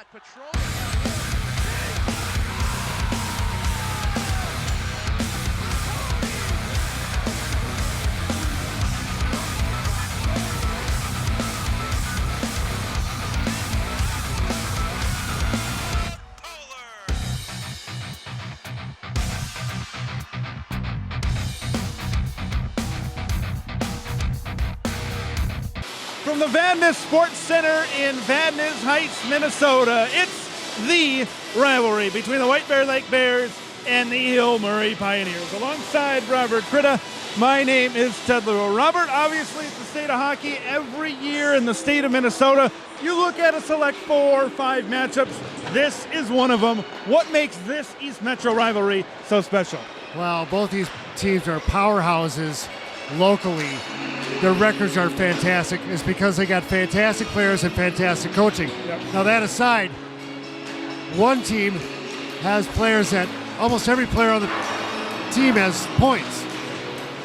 that patrol. From the Van Ness Sports Center in Van Ness Heights, Minnesota, it's the rivalry between the White Bear Lake Bears and the Hill Murray Pioneers. Alongside Robert Critta, my name is Ted LaRue. Robert, obviously it's the state of hockey every year in the state of Minnesota. You look at a select 4 or 5 matchups. This is one of them. What makes this East Metro rivalry so special? Well, both these teams are powerhouses locally. Their records are fantastic. It's because they got fantastic players and fantastic coaching. Yep. Now that aside, one team has players that almost every player on the team has points.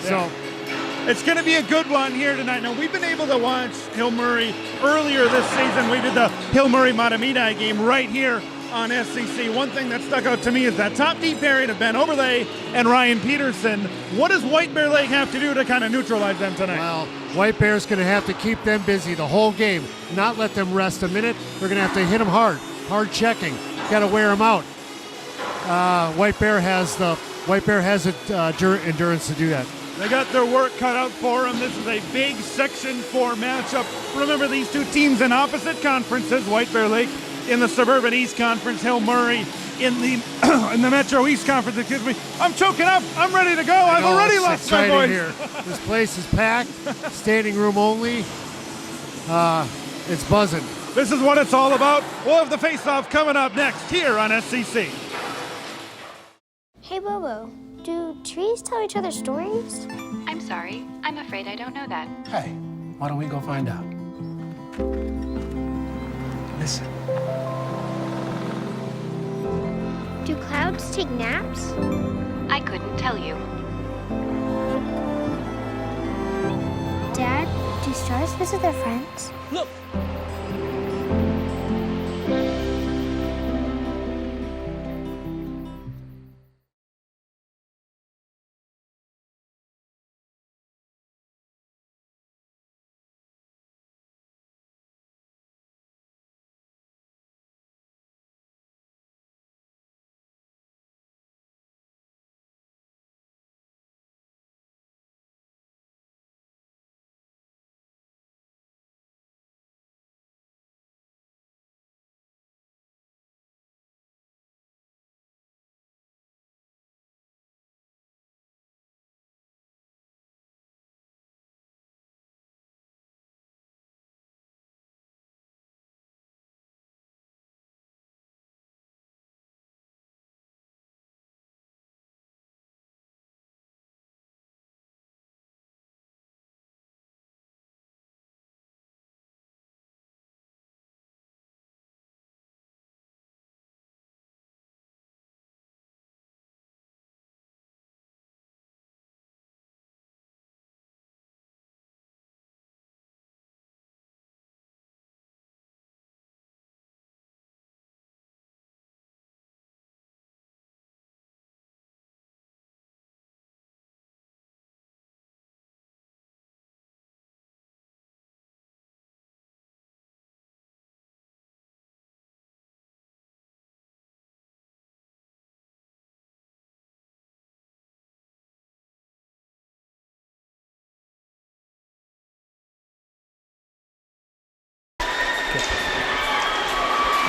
Yeah. So it's going to be a good one here tonight. Now, we've been able to watch Hill Murray earlier this season. We did the Hill Murray Matamidi game right here on SCC. One thing that stuck out to me is that top deep pairing of Ben Oberle and Ryan Peterson. What does White Bear Lake have to do to kind of neutralize them tonight? Well, White Bear's going to have to keep them busy the whole game, not let them rest a minute. They're going to have to hit them hard checking. Got to wear them out. White Bear has the endurance to do that. They got their work cut out for them. This is a big Section 4 matchup. Remember, these two teams in opposite conferences, White Bear Lake in the Suburban East Conference, Hill Murray in the in the Metro East Conference. Excuse me. I'm choking up. I'm ready to go. I've already lost my voice. Here. This place is packed. Standing room only. It's buzzing. This is what it's all about. We'll have the face-off coming up next here on SCC. Hey, Bobo, do trees tell each other stories? I'm sorry. I'm afraid I don't know that. Hey, why don't we go find out? Listen. Do clouds take naps? I couldn't tell you. Dad, do stars visit their friends? Look.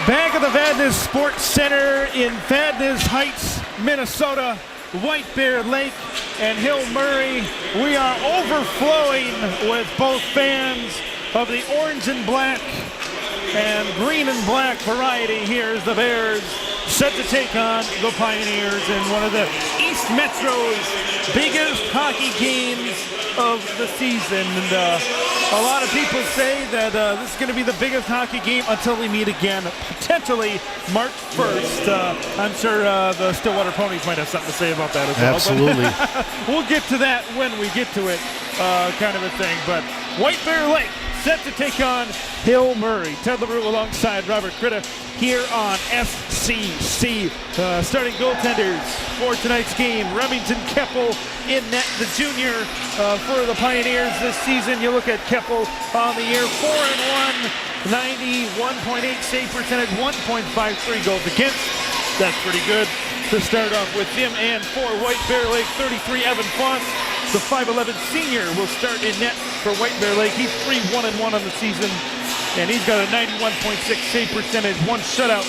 Back at the Van Ness Sports Center in Van Ness Heights, Minnesota, White Bear Lake and Hill Murray. We are overflowing with both fans of the orange and black and green and black variety here as the Bears set to take on the Pioneers in one of the East Metro's biggest hockey games of the season. And a lot of people say that this is going to be the biggest hockey game until we meet again, potentially March 1st. I'm sure the Stillwater Ponies might have something to say about that as well. Absolutely. We'll get to that when we get to it, kind of a thing. But White Bear Lake set to take on Hill Murray. Ted LaRue alongside Robert Critta here on SCC. Starting goaltenders for tonight's game, Remington Keppel in net, the junior for the Pioneers this season. You look at Keppel on the year, 4-1, 91.8 save percentage, 1.53 goals against. That's pretty good to start off with him. And for White Bear Lake, 33, Evan Foss, the 5'11 senior, will start in net for White Bear Lake. He's 3-1-1 on the season, and he's got a 91.6 save percentage, one shutout,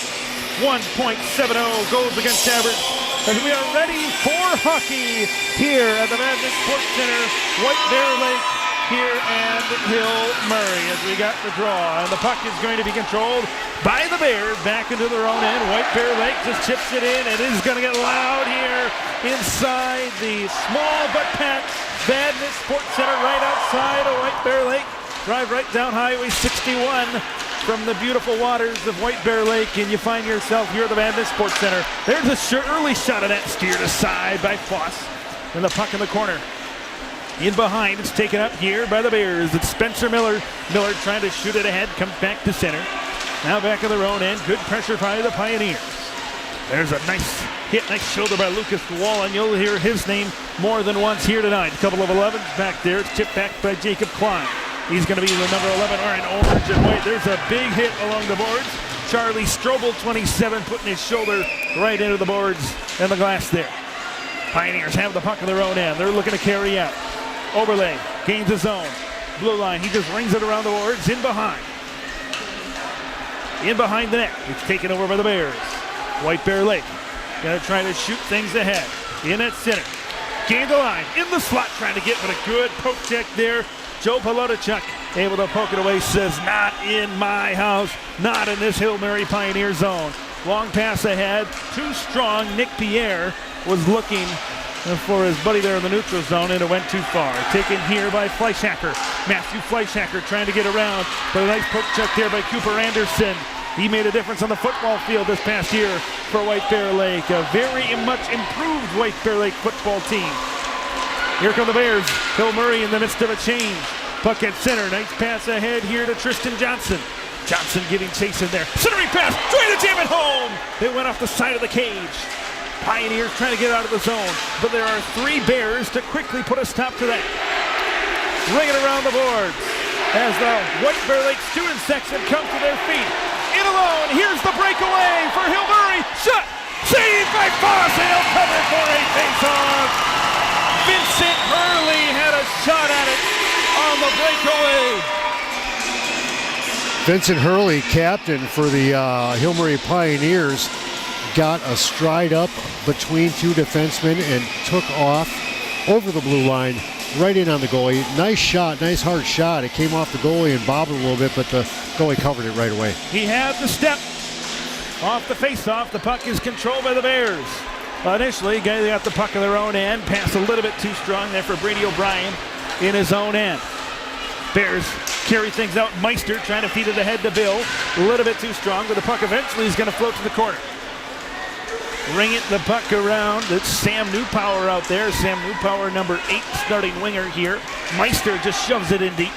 1.70 goals against average. As we are ready for hockey here at the Madness Sports Center, White Bear Lake here and Hill Murray as we got the draw. And the puck is going to be controlled by the Bears back into their own end. White Bear Lake just chips it in, and it is going to get loud here inside the small but packed Madness Sports Center right outside of White Bear Lake. Drive right down Highway 61 from the beautiful waters of White Bear Lake, and you find yourself here at the Madness Sports Center. There's a early shot of that, steered aside by Foss, and the puck in the corner. In behind, it's taken up here by the Bears. It's Spencer Miller. Miller trying to shoot it ahead, comes back to center. Now back of their own end, good pressure by the Pioneers. There's a nice hit, nice shoulder by Lucas Wallen. You'll hear his name more than once here tonight. A couple of 11s back there. It's chipped back by Jacob Klein. He's going to be the number 11, or in orange and white. There's a big hit along the boards. Charlie Strobel, 27, putting his shoulder right into the boards and the glass there. Pioneers have the puck in their own end. They're looking to carry out. Overlay, gains his zone. Blue line, he just rings it around the boards, in behind. In behind the net, it's taken over by the Bears. White Bear Lake, gonna try to shoot things ahead. In at center, gained the line, in the slot, trying to get, but a good poke check there. Joe Palotachuk able to poke it away, says, not in my house, not in this Hill Murray Pioneer zone. Long pass ahead, too strong. Nick Pierre was looking for his buddy there in the neutral zone, and it went too far. Taken here by Fleischhacker. Matthew Fleischhacker trying to get around, but a nice poke check there by Cooper Anderson. He made a difference on the football field this past year for White Bear Lake. A very much improved White Bear Lake football team. Here come the Bears. Hill Murray in the midst of a change. Puck at center. Nice pass ahead here to Tristan Johnson. Johnson giving chase in there. Centering pass. Trying to jam it home. It went off the side of the cage. Pioneers trying to get out of the zone, but there are three Bears to quickly put a stop to that. Ring it around the boards as the White Bear Lake student section come to their feet. In alone, here's the breakaway for Hill Murray. Shot, saved by Foss, and he'll cover for a face-off. Vincent Hurley had a shot at it on the breakaway. Vincent Hurley, captain for the Hill Murray Pioneers, got a stride up between two defensemen and took off over the blue line, right in on the goalie. Nice shot, nice hard shot. It came off the goalie and bobbled a little bit, but the goalie covered it right away. He had the step off the face-off. The puck is controlled by the Bears. Initially, they got the puck in their own end. Pass a little bit too strong there for Brady O'Brien in his own end. Bears carry things out. Meister trying to feed it ahead to Bill. A little bit too strong, but the puck eventually is going to float to the corner. Ring it, the puck around. It's Sam Newpower out there. Sam Newpower, number 8, starting winger here. Meister just shoves it in deep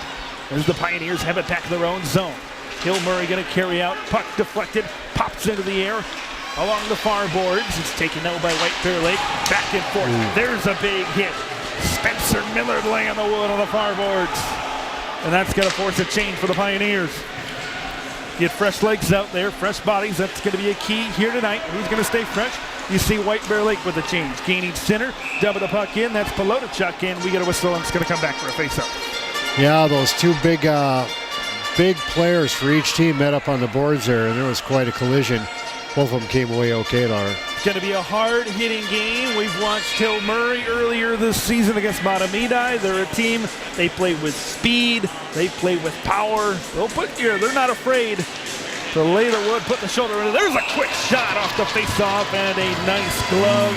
as the Pioneers have it back in their own zone. Hill Murray going to carry out. Puck deflected, pops into the air along the far boards. It's taken out by White Bear Lake. Back and forth. There's a big hit. Spencer Miller laying the wood on the far boards. And that's going to force a change for the Pioneers. Get fresh legs out there, fresh bodies. That's going to be a key here tonight. Who's going to stay fresh? You see White Bear Lake with the change. Gaining center, double the puck in. That's Palotachuk, and we get a whistle, and it's going to come back for a face-up. Yeah, those two big players for each team met up on the boards there, and there was quite a collision. Both of them came away okay, Laura. It's going to be a hard-hitting game. We've watched Hill Murray earlier this season against Matamidi. They're a team. They play with speed. They play with power. They're not afraid to lay the wood, put the shoulder in. There's a quick shot off the face-off and a nice glove.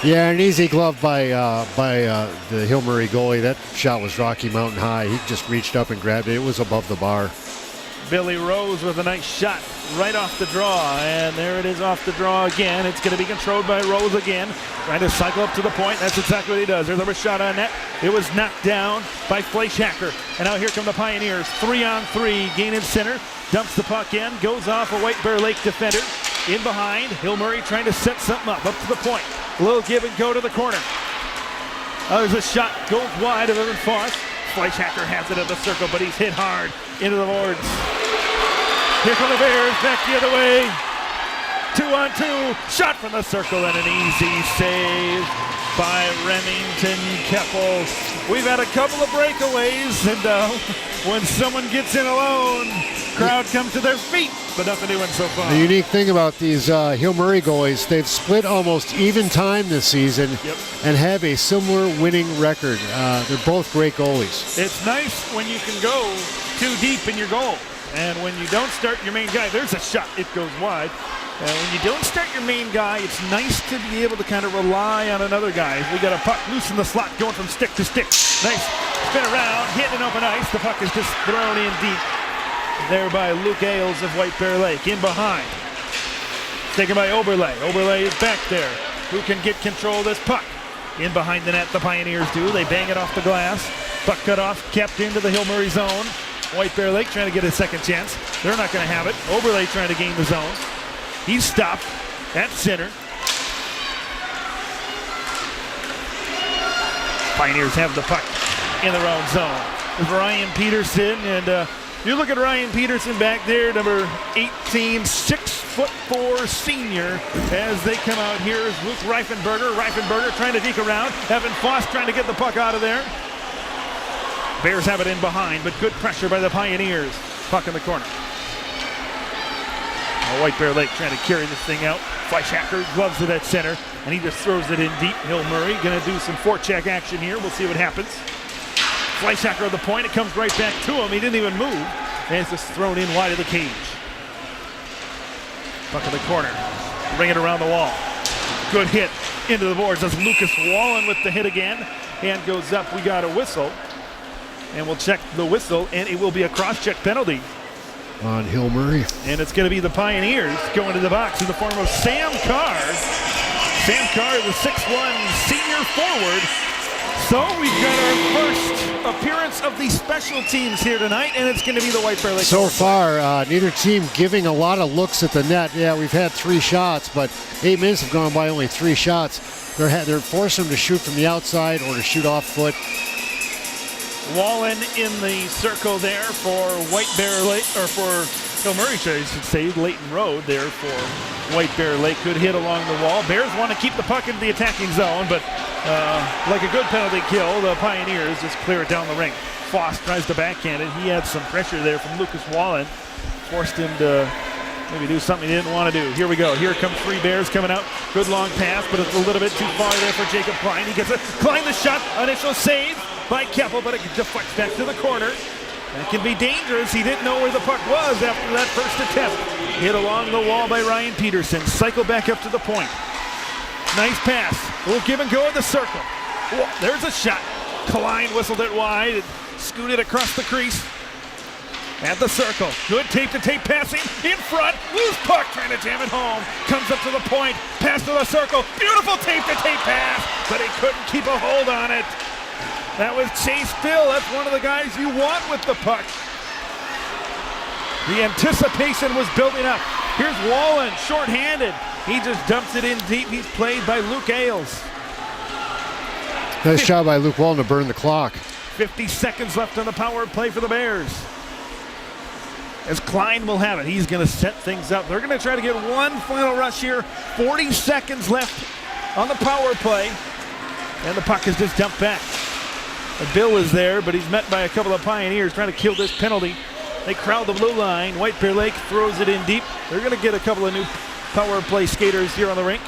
Yeah, an easy glove by the Hill Murray goalie. That shot was Rocky Mountain high. He just reached up and grabbed it. It was above the bar. Billy Rose with a nice shot right off the draw, and there it is off the draw again. It's going to be controlled by Rose again, trying to cycle up to the point. That's exactly what he does. There's a shot on net. It was knocked down by Fleischhacker, and now here come the Pioneers. 3-on-3, gaining center. dumps the puck in, goes off a White Bear Lake defender. In behind, Hill Murray trying to set something up to the point. A little give and go to the corner. There's a shot, goes wide of Evan Foss. Fleischhacker has it at the circle, but he's hit hard into the boards. Here come the Bears, back the other way. 2-on-2, shot from the circle and an easy save by Remington Keppel. We've had a couple of breakaways, and when someone gets in alone, crowd comes to their feet, but nothing doing so far. The unique thing about these Hill Murray goalies, they've split almost even time this season and have a similar winning record. They're both great goalies. It's nice when you can go too deep in your goal, and when you don't start your main guy, there's a shot, it goes wide. When you don't start your main guy, it's nice to be able to kind of rely on another guy. We got a puck loose in the slot going from stick to stick. Nice spin around, hitting open ice. The puck is just thrown in deep there by Luke Ailes of White Bear Lake. In behind. Taken by Oberle. Oberle is back there. Who can get control of this puck? In behind the net, the Pioneers do. They bang it off the glass. Puck cut off, kept into the Hill Murray zone. White Bear Lake trying to get a second chance. They're not going to have it. Oberle trying to gain the zone. He's stopped at center. Pioneers have the puck in their own zone. There's Ryan Peterson, and you look at Ryan Peterson back there, number 18, 6'4" senior. As they come out here is Luke Reifenberger. Reifenberger trying to deke around. Evan Foss trying to get the puck out of there. Bears have it in behind, but good pressure by the Pioneers. Puck in the corner. White Bear Lake trying to carry this thing out. Fleischhacker gloves it at center, and he just throws it in deep. Hill Murray going to do some forecheck action here. We'll see what happens. Fleischhacker at the point. It comes right back to him. He didn't even move. And it's just thrown in wide of the cage. Puck in the corner. Bring it around the wall. Good hit into the boards. That's Lucas Wallen with the hit again. Hand goes up. We got a whistle. And we'll check the whistle, and it will be a cross-check penalty On Hill Murray. And it's going to be the Pioneers going to the box in the form of Sam Carr. Sam Carr, the 6'1" senior forward. So we've got our first appearance of the special teams here tonight, and it's going to be the White Bear Lake. So far, neither team giving a lot of looks at the net. Yeah, we've had 3 shots, but 8 minutes have gone by, only 3 shots. They're forcing them to shoot from the outside or to shoot off foot. Wallen in the circle there for White Bear Lake, or for Hill Murray, I should say. Leighton Road there for White Bear Lake. Good hit along the wall. Bears want to keep the puck in the attacking zone, but like a good penalty kill, the Pioneers just clear it down the ring. Foss tries to backhand it. He had some pressure there from Lucas Wallen. Forced him to maybe do something he didn't want to do. Here we go. Here come 3 Bears coming out. Good long pass, but it's a little bit too far there for Jacob Klein. He gets it. Klein the shot. Initial save by Keppel, but it deflects back to the corner. That can be dangerous. He didn't know where the puck was after that first attempt. Hit along the wall by Ryan Peterson. Cycle back up to the point. Nice pass. A little give and go in the circle. Oh, there's a shot. Klein whistled it wide and scooted across the crease. At the circle. Good tape-to-tape passing in front. Loose puck trying to jam it home. Comes up to the point. Pass to the circle. Beautiful tape-to-tape pass, but he couldn't keep a hold on it. That was Chase Bill. That's one of the guys you want with the puck. The anticipation was building up. Here's Wallen, short-handed. He just dumps it in deep. He's played by Luke Ailes. Nice job by Luke Wallen to burn the clock. 50 seconds left on the power play for the Bears. As Klein will have it, he's going to set things up. They're going to try to get one final rush here. 40 seconds left on the power play. And the puck is just dumped back. Bill is there, but he's met by a couple of Pioneers trying to kill this penalty. They crowd the blue line. White Bear Lake throws it in deep. They're going to get a couple of new power play skaters here on the rink.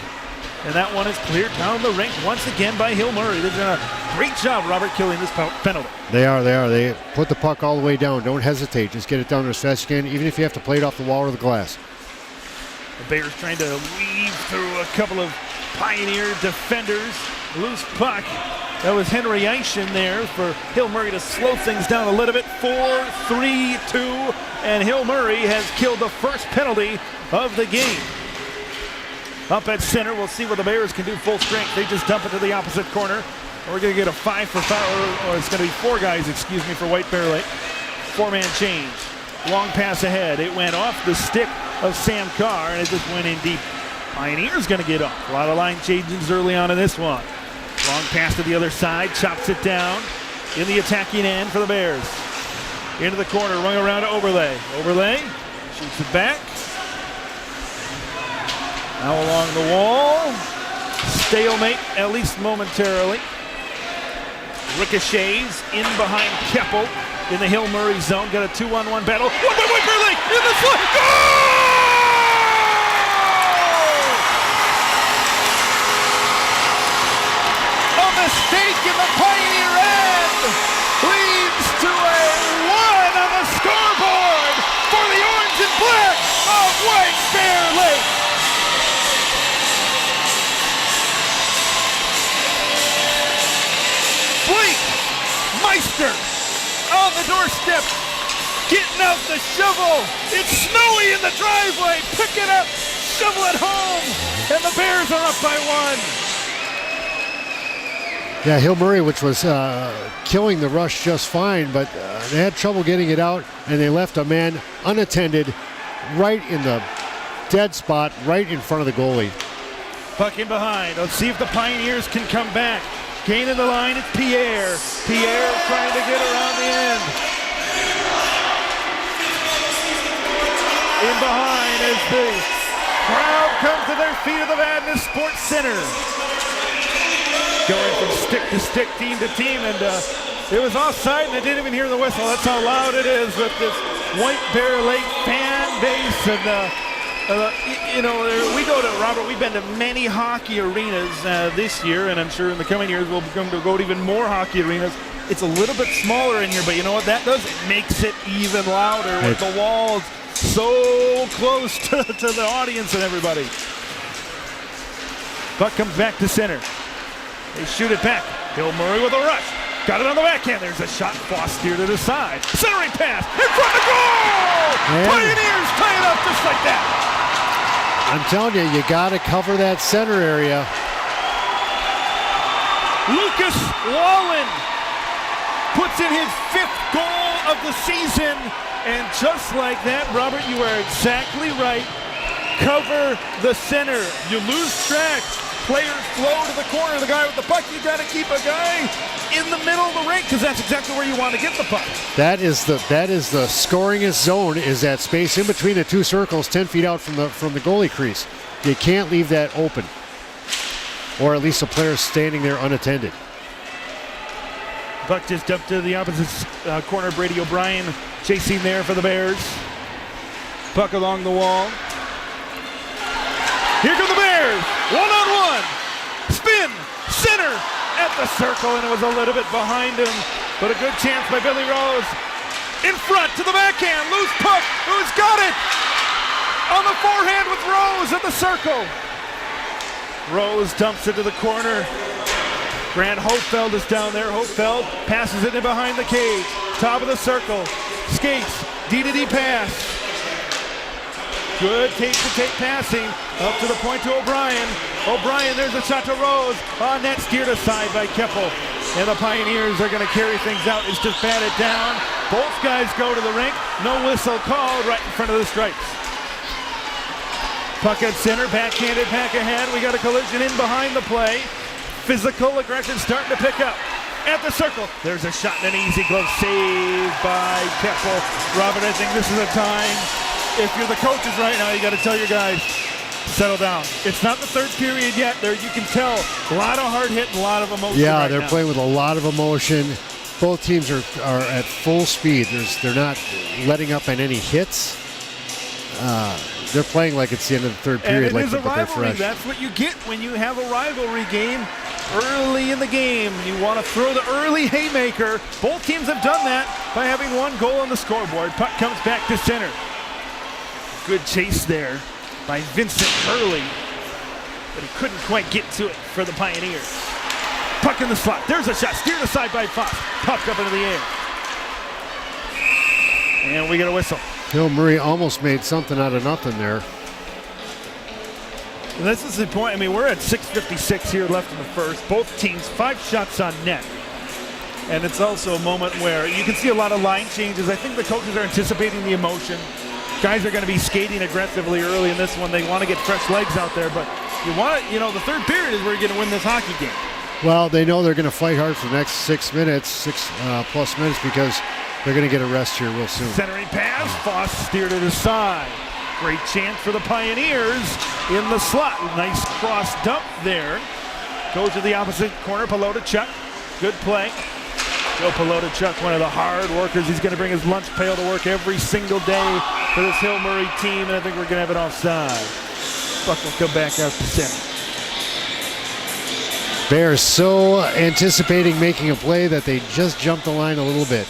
And that one is cleared down the rink once again by Hill Murray. They've done a great job, Robert, killing this penalty. They are. They put the puck all the way down. Don't hesitate. Just get it down as fast as you can, even if you have to play it off the wall or the glass. The Bears trying to weave through a couple of Pioneer defenders. Loose puck. That was Henry Eischen there for Hill Murray to slow things down a little bit. 4-3-2, and Hill Murray has killed the first penalty of the game. Up at center, we'll see what the Bears can do full strength. They just dump it to the opposite corner. We're going to get a 5 for foul, or it's going to be 4 guys, excuse me, for White Bear Lake. 4-man change. Long pass ahead. It went off the stick of Sam Carr, and it just went in deep. Pioneers going to get off. A lot of line changes early on in this one. Long pass to the other side. Chops it down in the attacking end for the Bears. Into the corner, rung around to Overlay. Overlay shoots it back. Now along the wall. Stalemate, at least momentarily. Ricochets in behind Keppel in the Hill Murray zone. Got a 2-on-1 battle. One by White Bear Lake in the slot. Goal! A mistake in the Pioneer end leads to a 1 on the scoreboard for the orange and black of White Bear Lake. Meister on the doorstep, getting out the shovel. It's snowy in the driveway. Pick it up, shovel it home, and the Bears are up by 1. Yeah, Hill Murray, which was killing the rush just fine, but they had trouble getting it out, and they left a man unattended right in the dead spot, right in front of the goalie. Puck in behind. Let's see if the Pioneers can come back. Gaining the line, it's Pierre. Pierre trying to get around the end. In behind as the crowd comes to their feet at the Madness Sports Center. Going from stick to stick, team to team, and it was offside and they didn't even hear the whistle. That's how loud it is with this White Bear Lake fan base. And we go to, Robert, we've been to many hockey arenas this year, and I'm sure in the coming years we'll go to even more hockey arenas. It's a little bit smaller in here, but you know what that does? It makes it even louder with the walls so close to the audience and everybody. Puck comes back to center. They shoot it back. Hill Murray with a rush. Got it on the backhand. There's a shot. Foss steer to the side. Centering pass. In front of goal! Pioneers tie it up just like that. I'm telling you, you got to cover that center area. Lucas Wallen puts in his 5th goal of the season. And just like that, Robert, you are exactly right. Cover the center. You lose track. Players flow to the corner. The guy with the puck, you got to keep a guy in the middle of the rink because that's exactly where you want to get the puck. That is the scoringest zone, is that space in between the two circles 10 feet out from the goalie crease. You can't leave that open, or at least a player standing there unattended. Puck just dumped to the opposite corner. Brady O'Brien chasing there for the Bears. Puck along the wall. Here come the Bears. 1-on-1. Spin. Center. At the circle, and it was a little bit behind him, but a good chance by Billy Rose. In front to the backhand. Loose puck. Who's got it? On the forehand with Rose at the circle. Rose dumps it to the corner. Grant Hofeld is down there. Hofeld passes it in behind the cage. Top of the circle. Skates. D-to-D pass. Good tape-to-tape passing. Up to the point to O'Brien. O'Brien, there's a shot to Rose. On net, steered aside by Keppel. And the Pioneers are going to carry things out. It's just batted down. Both guys go to the rink. No whistle called right in front of the stripes. Puck at center, backhanded back ahead. We got a collision in behind the play. Physical aggression starting to pick up. At the circle, there's a shot and an easy glove save by Keppel. Robert, I think this is a time, if you're the coaches right now, you got to tell your guys, settle down. It's not the third period yet. There, you can tell a lot of hard hit and a lot of emotion. Yeah, right they're now. playing with a lot of emotion. Both teams are at full speed. They're not letting up on any hits. They're playing like it's the end of the third period. And it is a they're rivalry. fresh. That's what you get when you have a rivalry game early in the game. You want to throw the early haymaker. Both teams have done that by having one goal on the scoreboard. Puck comes back to center. Good chase there by Vincent Hurley, but he couldn't quite get to it for the Pioneers. Puck in the slot. There's a shot. Steered aside by Fox. Puck up into the air. And we get a whistle. Hill Murray almost made something out of nothing there. And this is the point. I mean, we're at 6:56 here left in the first. Both teams 5 shots on net. And it's also a moment where you can see a lot of line changes. I think the coaches are anticipating the emotion. Guys are going to be skating aggressively early in this one. They want to get fresh legs out there, but the third period is where you're going to win this hockey game. Well, they know they're going to fight hard for the next 6 minutes, plus minutes, because they're going to get a rest here real soon. Centering pass, Foss steered it aside. Great chance for the Pioneers in the slot. Nice cross dump there. Goes to the opposite corner, Pelota-Chuck. Good play. Joe Pelota-Chuck, one of the hard workers. He's going to bring his lunch pail to work every single day for this Hill Murray team, and I think we're going to have it offside. Buck will come back out to center. Bears so anticipating making a play that they just jumped the line a little bit.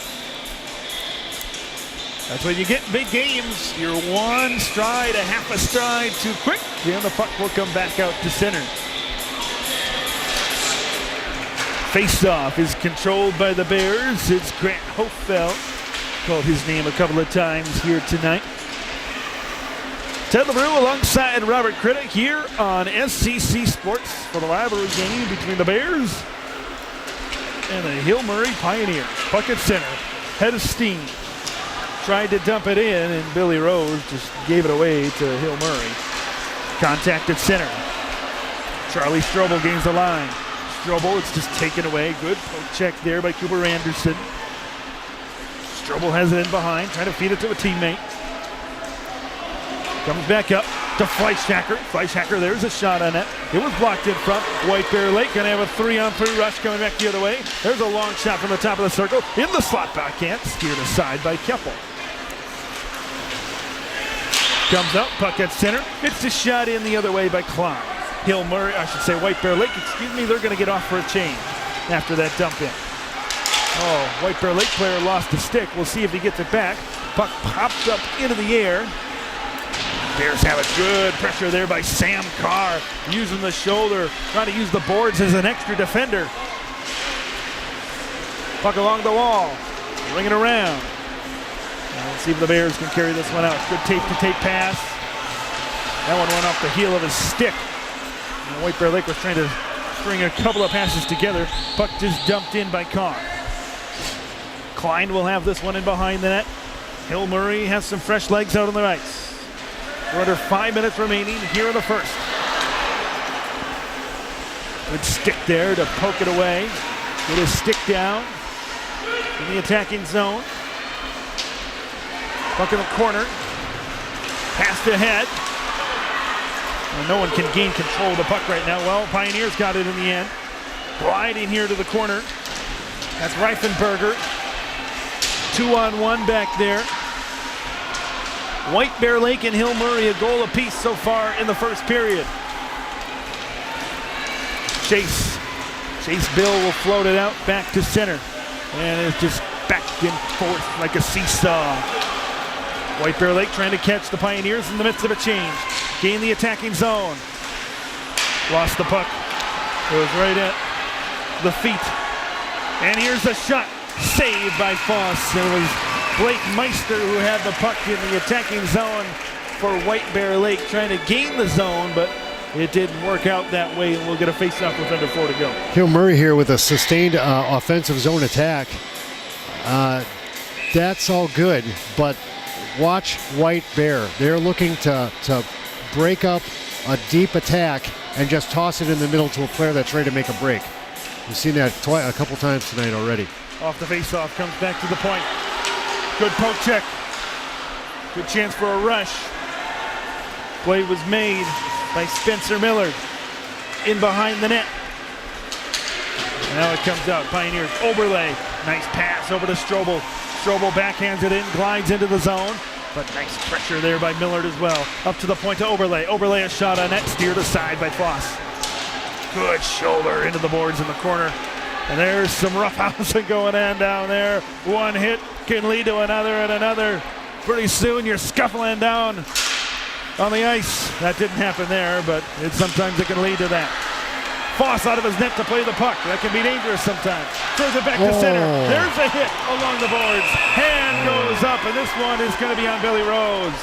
That's when you get in big games. You're one stride, a half a stride too quick, and the puck will come back out to center. Face-off is controlled by the Bears. It's Grant Hofeld. Called his name a couple of times here tonight. Ted LaRue alongside Robert Critic here on SCC Sports for the rivalry game between the Bears and the Hill Murray Pioneers. Puck at center. Head of steam. Tried to dump it in, and Billy Rose just gave it away to Hill Murray. Contact at center. Charlie Strobel gains the line. Strobel, it's just taken away. Good poke check there by Cooper Anderson. Strobel has it in behind, trying to feed it to a teammate. Comes back up to Fleischhacker. Fleischhacker, there's a shot on it. It was blocked in front. White Bear Lake gonna have a 3-on-3 rush coming back the other way. There's a long shot from the top of the circle. In the slot backhand, steered aside by Keppel. Comes up, puck at center. It's a shot in the other way by Klein. Hill Murray, I should say White Bear Lake, they're gonna get off for a change after that dump in. Oh, White Bear Lake player lost the stick. We'll see if he gets it back. Puck popped up into the air. Bears have it. Good pressure there by Sam Carr, using the shoulder, trying to use the boards as an extra defender. Puck along the wall, ring it around. Let's see if the Bears can carry this one out. Good tape-to-tape pass. That one went off the heel of his stick. And White Bear Lake was trying to string a couple of passes together. Puck just dumped in by Carr. Klein will have this one in behind the net. Hill Murray has some fresh legs out on the ice. We're under 5 minutes remaining here in the first. Good stick there to poke it away. Get his stick down in the attacking zone. Puck in the corner. Passed ahead. Well, no one can gain control of the puck right now. Well, Pioneers got it in the end. Gliding here to the corner. That's Reifenberger. 2-on-1 back there. White Bear Lake and Hill Murray a goal apiece so far in the first period. Chase Bill will float it out back to center. And it's just back and forth like a seesaw. White Bear Lake trying to catch the Pioneers in the midst of a change. Gain the attacking zone. Lost the puck. It was right at the feet. And here's the shot. Saved by Foss. It was Blake Meister who had the puck in the attacking zone for White Bear Lake, trying to gain the zone, but it didn't work out that way, and we'll get a face-off with under 4 to go. Hill Murray here with a sustained offensive zone attack. That's all good, but watch White Bear. They're looking to break up a deep attack and just toss it in the middle to a player that's ready to make a break. We've seen that a couple times tonight already. Off the face-off, comes back to the point. Good poke check. Good chance for a rush. Play was made by Spencer Millard. In behind the net. And now it comes out. Pioneers, Oberle. Nice pass over to Strobel. Strobel backhands it in, glides into the zone. But nice pressure there by Millard as well. Up to the point to Oberle. Oberle a shot on net, steered aside by Foss. Good shoulder into the boards in the corner. And there's some roughhousing going on down there. One hit can lead to another and another. Pretty soon you're scuffling down on the ice. That didn't happen there, but sometimes it can lead to that. Foss out of his net to play the puck. That can be dangerous sometimes. Throws it back to center. There's a hit along the boards. Hand goes up, and this one is going to be on Billy Rose.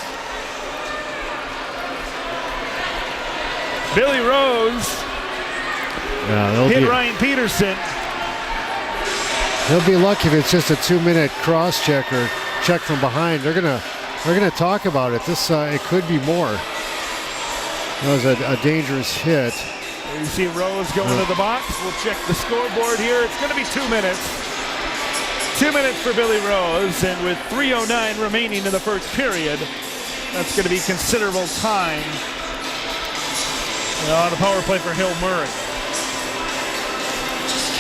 Billy Rose hit Ryan Peterson. They'll be lucky if it's just a 2-minute cross check or check from behind. They're gonna talk about it. This it could be more. That was a dangerous hit. There you see Rose going to the box. We'll check the scoreboard here. It's going to be 2 minutes. 2 minutes for Billy Rose, and with 3:09 remaining in the first period, that's going to be considerable time on the power play for Hill Murray.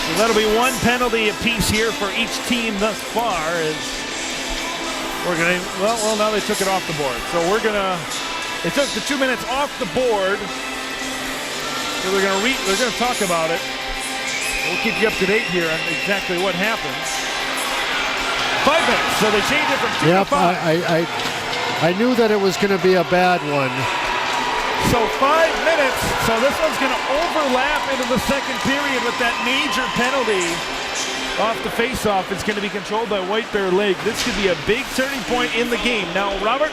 So that'll be one penalty apiece here for each team thus far. As we're going to, well, now they took it off the board. So they took the 2 minutes off the board. So they're going to talk about it. We'll keep you up to date here on exactly what happened. 5 minutes, so they changed it from 2 to 5. I knew that it was going to be a bad one. So 5 minutes. So this one's going to overlap into the second period with that major penalty off the face-off. It's going to be controlled by White Bear Lake. This could be a big turning point in the game. Now, Robert,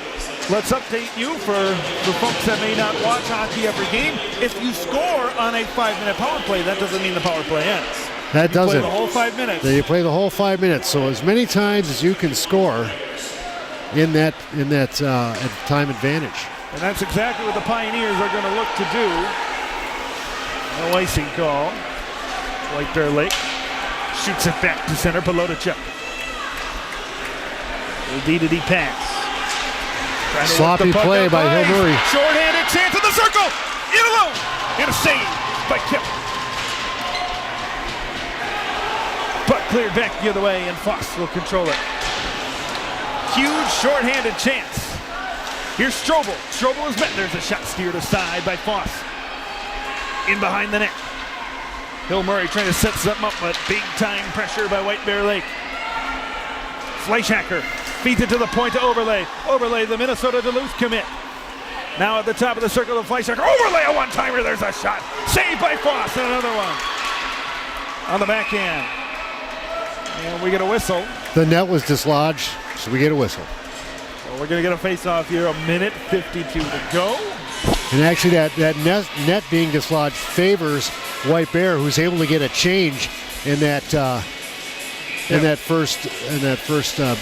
let's update you for the folks that may not watch hockey every game. If you score on a 5-minute power play, that doesn't mean the power play ends. That doesn't. You play the whole 5 minutes. You play the whole 5 minutes. So as many times as you can score in that time advantage. And that's exactly what the Pioneers are going to look to do. No icing call. White Bear Lake shoots it back to center. Pelotachuk. D-to-D pass. Sloppy play by Hill Murray. Short-handed chance in the circle. In alone. And a save by Kip. Puck cleared back the other way, and Foss will control it. Huge short-handed chance. Here's Strobel. Strobel is met. There's a shot steered aside by Foss. In behind the net. Hill Murray trying to set something up, but big-time pressure by White Bear Lake. Fleischhacker feeds it to the point to Overlay. Overlay, the Minnesota Duluth commit. Now at the top of the circle, the Fleischhacker. Overlay, a one-timer. There's a shot. Saved by Foss, and another one. On the backhand. And we get a whistle. The net was dislodged, so we get a whistle. So we're going to get a face-off here. 1:52 to go. And actually, that net being dislodged favors White Bear, who's able to get a change in that first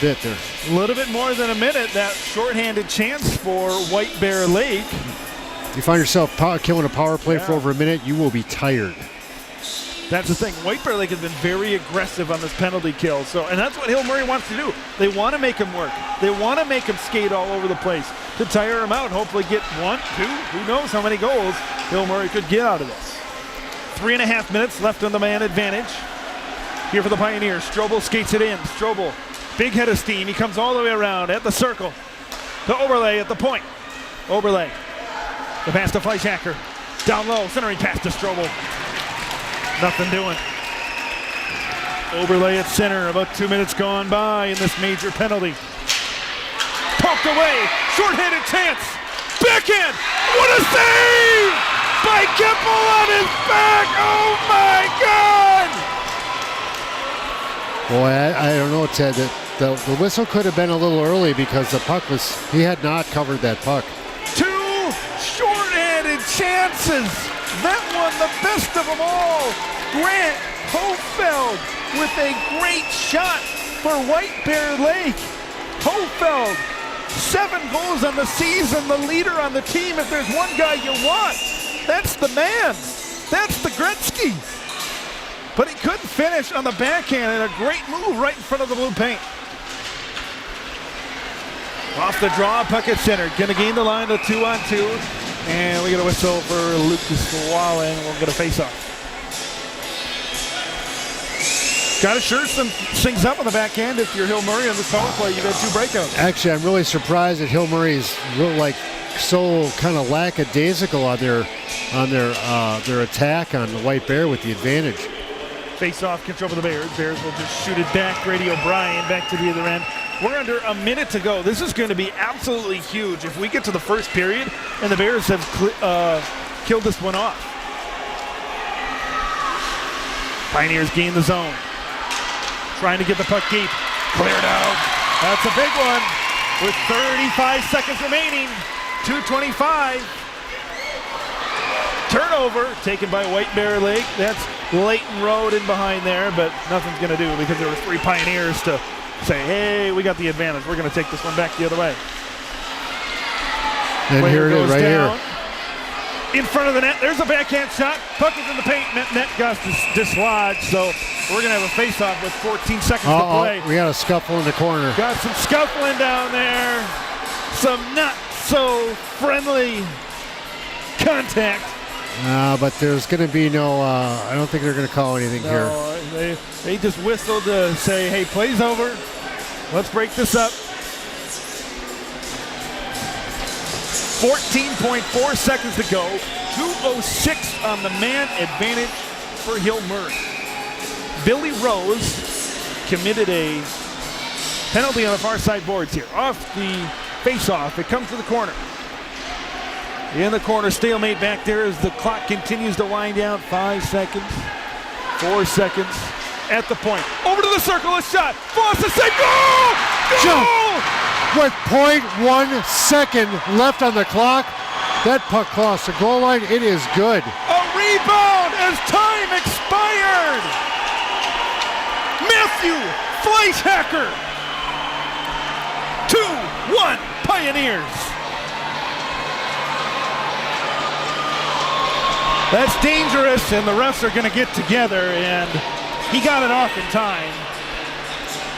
bit there. A little bit more than a minute. That shorthanded chance for White Bear Lake. You find yourself killing a power play for over a minute, you will be tired. That's the thing. White Bear Lake has been very aggressive on this penalty kill. And that's what Hill Murray wants to do. They want to make him work. They want to make him skate all over the place to tire him out and hopefully get 1, 2, who knows how many goals Hill Murray could get out of this. 3.5 minutes left on the man advantage. Here for the Pioneers. Strobel skates it in. Strobel, big head of steam. He comes all the way around at the circle. The Overlay at the point. Overlay. The pass to Fleischhacker. Down low. Centering pass to Strobel. Nothing doing. Overlay at center. About 2 minutes gone by in this major penalty. Poked away. Short-handed chance. Backhand. What a save by Kippel on his back. Oh my God. Boy, I don't know, Ted. The whistle could have been a little early because he had not covered that puck. 2 short-handed chances. That one, the best of them all. Grant Hofeld with a great shot for White Bear Lake. Hofeld, 7 goals on the season, the leader on the team. If there's one guy you want, that's the man. That's the Gretzky. But he couldn't finish on the backhand, and a great move right in front of the blue paint. Off the draw, puck at center. Gonna gain the line to 2-on-2. And we get a whistle for Lucas Wallen. We'll get a face-off. Got to sure some things up on the backhand. If you're Hill Murray on this power play, you've had 2 breakouts. Actually, I'm really surprised that Hill Murray's so kind of lackadaisical on their attack on the White Bear with the advantage. Face-off control for the Bears. Bears will just shoot it back. Grady O'Brien back to the other end. We're under a minute to go. This is going to be absolutely huge. If we get to the first period and the Bears have killed this one off. Pioneers gain the zone. Trying to get the puck deep. Cleared out. That's a big one. With 35 seconds remaining. 2:25. Turnover taken by White Bear Lake. That's Layton Road in behind there, but nothing's going to do because there were 3 Pioneers to say, hey, we got the advantage. We're going to take this one back the other way. And here it is right down. here. In front of the net, there's a backhand shot. Puck is in the paint, net got dislodged, so we're going to have a face-off with 14 seconds to play. We got a scuffle in the corner. Got some scuffling down there. Some not so friendly contact. But there's going to be no, I don't think they're going to call anything here. They just whistled to say, hey, play's over. Let's break this up. 14.4 seconds to go. 2:06 on the man advantage for Hill Murray. Billy Rose committed a penalty on the far side boards here. Off the face-off, it comes to the corner. In the corner, stalemate back there as the clock continues to wind down. 5 seconds, 4 seconds at the point. Over to the circle, a shot. Foss a save, goal! Goal! With 0.1 second left on the clock, that puck crossed the goal line. It is good. A rebound as time expired. Matthew Fleischhacker. 2-1 Pioneers. That's dangerous, and the refs are going to get together, and he got it off in time.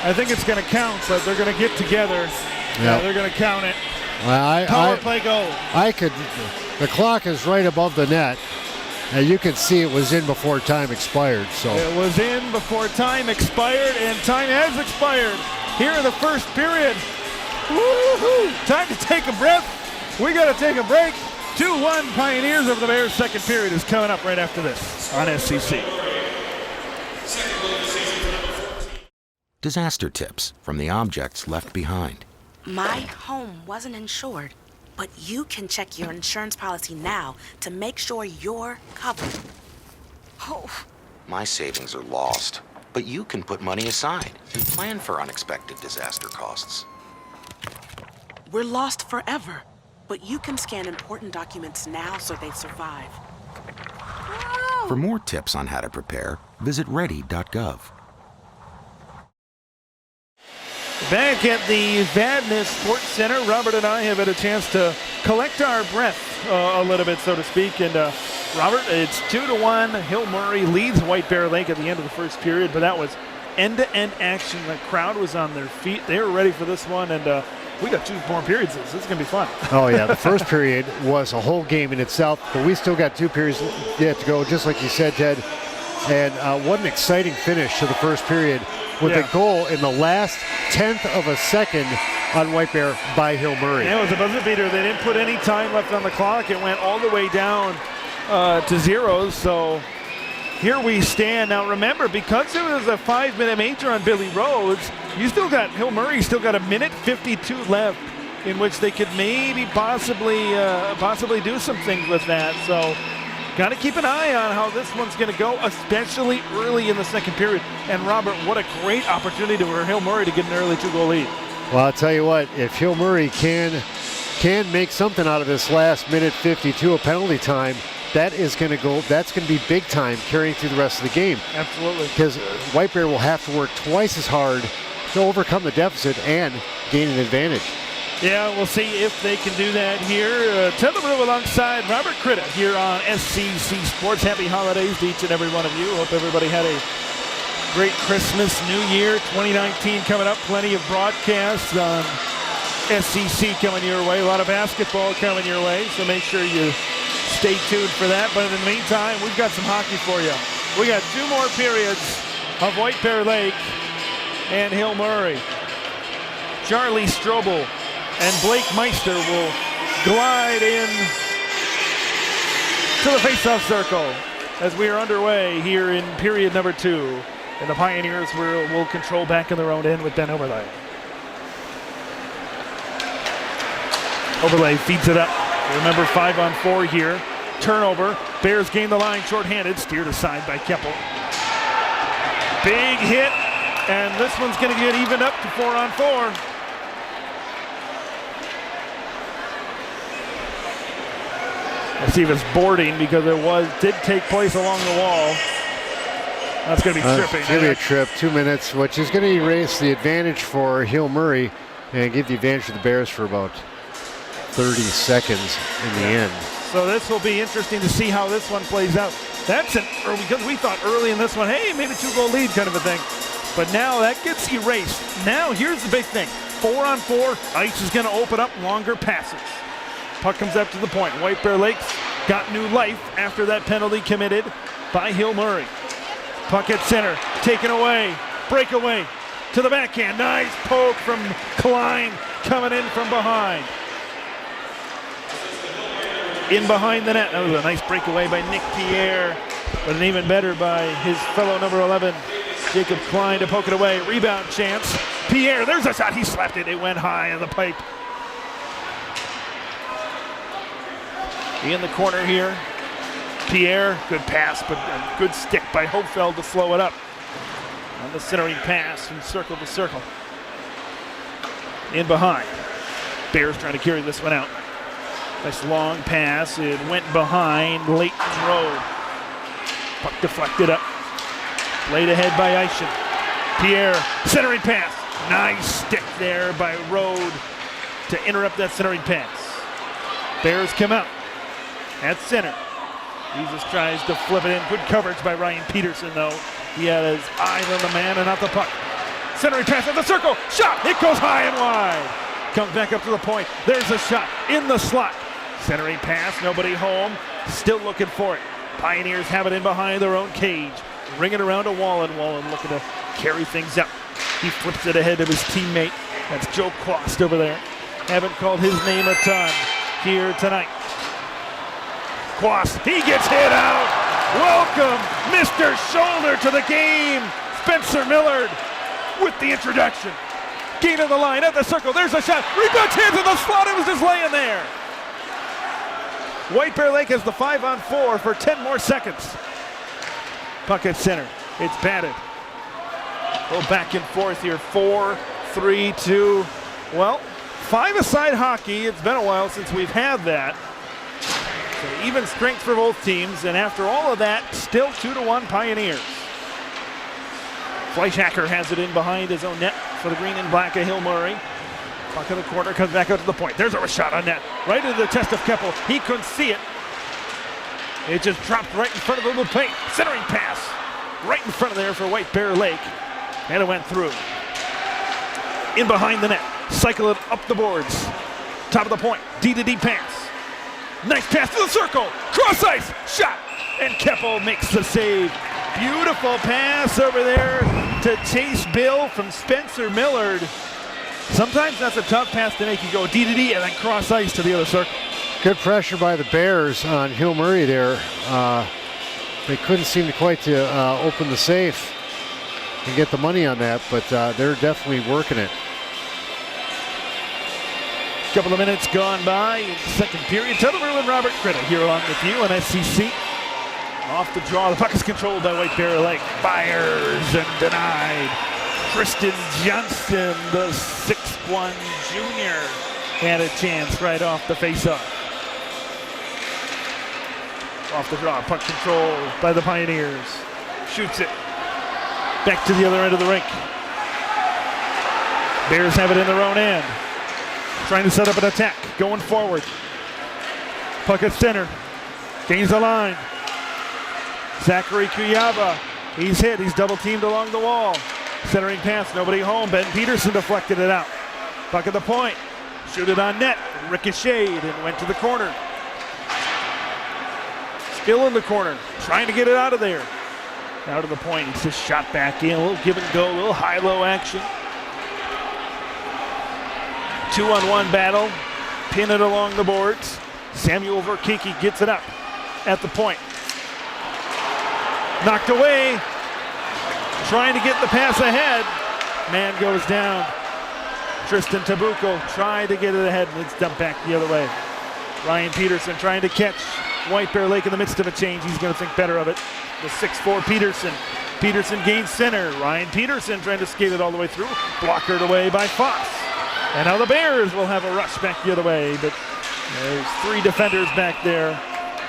I think it's going to count, but they're going to get together. Yeah, they're going to count it. Well, Power play goal. The clock is right above the net, and you can see it was in before time expired. So it was in before time expired, and time has expired here in the first period. Woo-hoo! Time to take a breath. We got to take a break. 2-1 Pioneers over the Bears. Second period is coming up right after this on SCC. Disaster tips from the objects left behind. My home wasn't insured, but you can check your insurance policy now to make sure you're covered. Oh. My savings are lost, but you can put money aside and plan for unexpected disaster costs. We're lost forever, but you can scan important documents now so they survive. For more tips on how to prepare, visit ready.gov. Back at the Vadnais Sports Center, Robert and I have had a chance to collect our breath a little bit, so to speak. And Robert, it's 2-1. Hill Murray leads White Bear Lake at the end of the first period, but that was end-to-end action. The crowd was on their feet. They were ready for this one, and we got 2 more periods. This is going to be fun. Oh, yeah. The first period was a whole game in itself, but we still got 2 periods yet to go, just like you said, Ted. And what an exciting finish to the first period with a goal in the last 10th of a second on White Bear by Hill Murray. Yeah, it was a buzzer beater. They didn't put any time left on the clock. It went all the way down to zeros. So here we stand. Now remember, because it was a 5-minute major on Billy Rhodes, Hill Murray still got 1:52 left in which they could maybe possibly do some things with that. So got to keep an eye on how this one's going to go, especially early in the second period. And Robert, what a great opportunity for Hill Murray to get an early 2-goal lead. Well, I'll tell you what, if Hill Murray can make something out of this last 1:52 of penalty time, that's going to be big time carrying through the rest of the game. Absolutely. Because White Bear will have to work twice as hard to overcome the deficit and gain an advantage. Yeah, we'll see if they can do that here. Ted LaRue alongside Robert Critta here on SCC Sports. Happy holidays to each and every one of you. Hope everybody had a great Christmas, New Year, 2019 coming up. Plenty of broadcasts on SCC coming your way. A lot of basketball coming your way, so make sure you stay tuned for that. But in the meantime, we've got some hockey for you. We got 2 more periods of White Bear Lake and Hill Murray. Charlie Strobel and Blake Meister will glide in to the faceoff circle as we are underway here in period number 2. And the Pioneers will control back in their own end with Ben Oberle. Oberle feeds it up. Remember, 5-on-4 here. Turnover. Bears gain the line shorthanded. Steered aside by Keppel. Big hit. And this one's going to get evened up to 4-on-4. Let's see if it's boarding because it did take place along the wall. That's going to be tripping. It's going to be a trip, 2 minutes, which is going to erase the advantage for Hill Murray and give the advantage to the Bears for about 30 seconds in the end. So this will be interesting to see how this one plays out. That's because we thought early in this one, hey, maybe 2-goal lead kind of a thing. But now that gets erased. Now here's the big thing. 4-on-4, Ice is going to open up longer passes. Puck comes up to the point. White Bear Lakes got new life after that penalty committed by Hill Murray. Puck at center, taken away, breakaway to the backhand. Nice poke from Klein coming in from behind. In behind the net. That was a nice breakaway by Nick Pierre, but an even better by his fellow number 11, Jacob Klein, to poke it away. Rebound chance. Pierre, there's a shot. He slapped it. It went high in the pipe. In the corner here. Pierre, good pass, but a good stick by Hopefeld to slow it up. On the centering pass from circle to circle. In behind. Bears trying to carry this one out. Nice long pass. It went behind Leighton Road. Puck deflected up. Laid ahead by Eischen. Pierre, centering pass. Nice stick there by Road to interrupt that centering pass. Bears come out at center. Jesus tries to flip it in. Good coverage by Ryan Peterson, though. He had his eyes on the man and not the puck. Centering pass at the circle. Shot. It goes high and wide. Comes back up to the point. There's a shot in the slot. Centering pass. Nobody home. Still looking for it. Pioneers have it in behind their own cage. Ring it around to Wallen. Wallen looking to carry things up. He flips it ahead of his teammate. That's Joe Klost over there. Haven't called his name a ton here tonight. Klost, he gets hit out. Welcome, Mr. Shoulder, to the game. Spencer Millard with the introduction. Gain of the line at the circle. There's a shot. Rebound chance in the slot. It was just laying there. White Bear Lake has the 5-on-4 for 10 more seconds. Puck at center. It's batted. Go back and forth here. 4, 3, 2. Well, 5-a-side hockey. It's been a while since we've had that. So even strength for both teams, and after all of that, still 2-1 Pioneers. Fleischhacker has it in behind his own net for the green and black of Hill Murray. Puck in the corner, comes back out to the point. There's a shot on net, right into the chest of Keppel. He couldn't see it. It just dropped right in front of the little paint. Centering pass, right in front of there for White Bear Lake. And it went through. In behind the net, cycle it up the boards. Top of the point, D-to-D pass. Nice pass to the circle, cross ice, shot, and Keppel makes the save. Beautiful pass over there to Chase Bill from Spencer Millard. Sometimes that's a tough pass to make. You go D-to-D and then cross ice to the other circle. Good pressure by the Bears on Hill Murray there. They couldn't seem to quite open the safe and get the money on that, but they're definitely working it. Couple of minutes gone by in the second period. Tuttlebrew and Robert Critta here along with you on SCC. Off the draw, the puck is controlled by White Bear Lake. Fires and denied. Tristan Johnston, the 6'1" junior, had a chance right off the faceoff. Off the draw, puck controlled by the Pioneers. Shoots it back to the other end of the rink. Bears have it in their own end. Trying to set up an attack, going forward. Puck at center, gains the line. Zachary Kuyava, he's hit, he's double teamed along the wall. Centering pass, nobody home. Ben Peterson deflected it out. Puck at the point, shoot it on net, ricocheted and went to the corner. Still in the corner, trying to get it out of there. Out of the point, it's just shot back in, a little give and go, a little high-low action. 2-on-1 battle, pin it along the boards. Samuel Verkeke gets it up at the point. Knocked away, trying to get the pass ahead. Man goes down. Tristan Tabuco tried to get it ahead, and it's dumped back the other way. Ryan Peterson trying to catch White Bear Lake in the midst of a change. He's going to think better of it. The 6'4" Peterson. Peterson gains center. Ryan Peterson trying to skate it all the way through. Blockered away by Foss. And now the Bears will have a rush back the other way, but there's 3 defenders back there,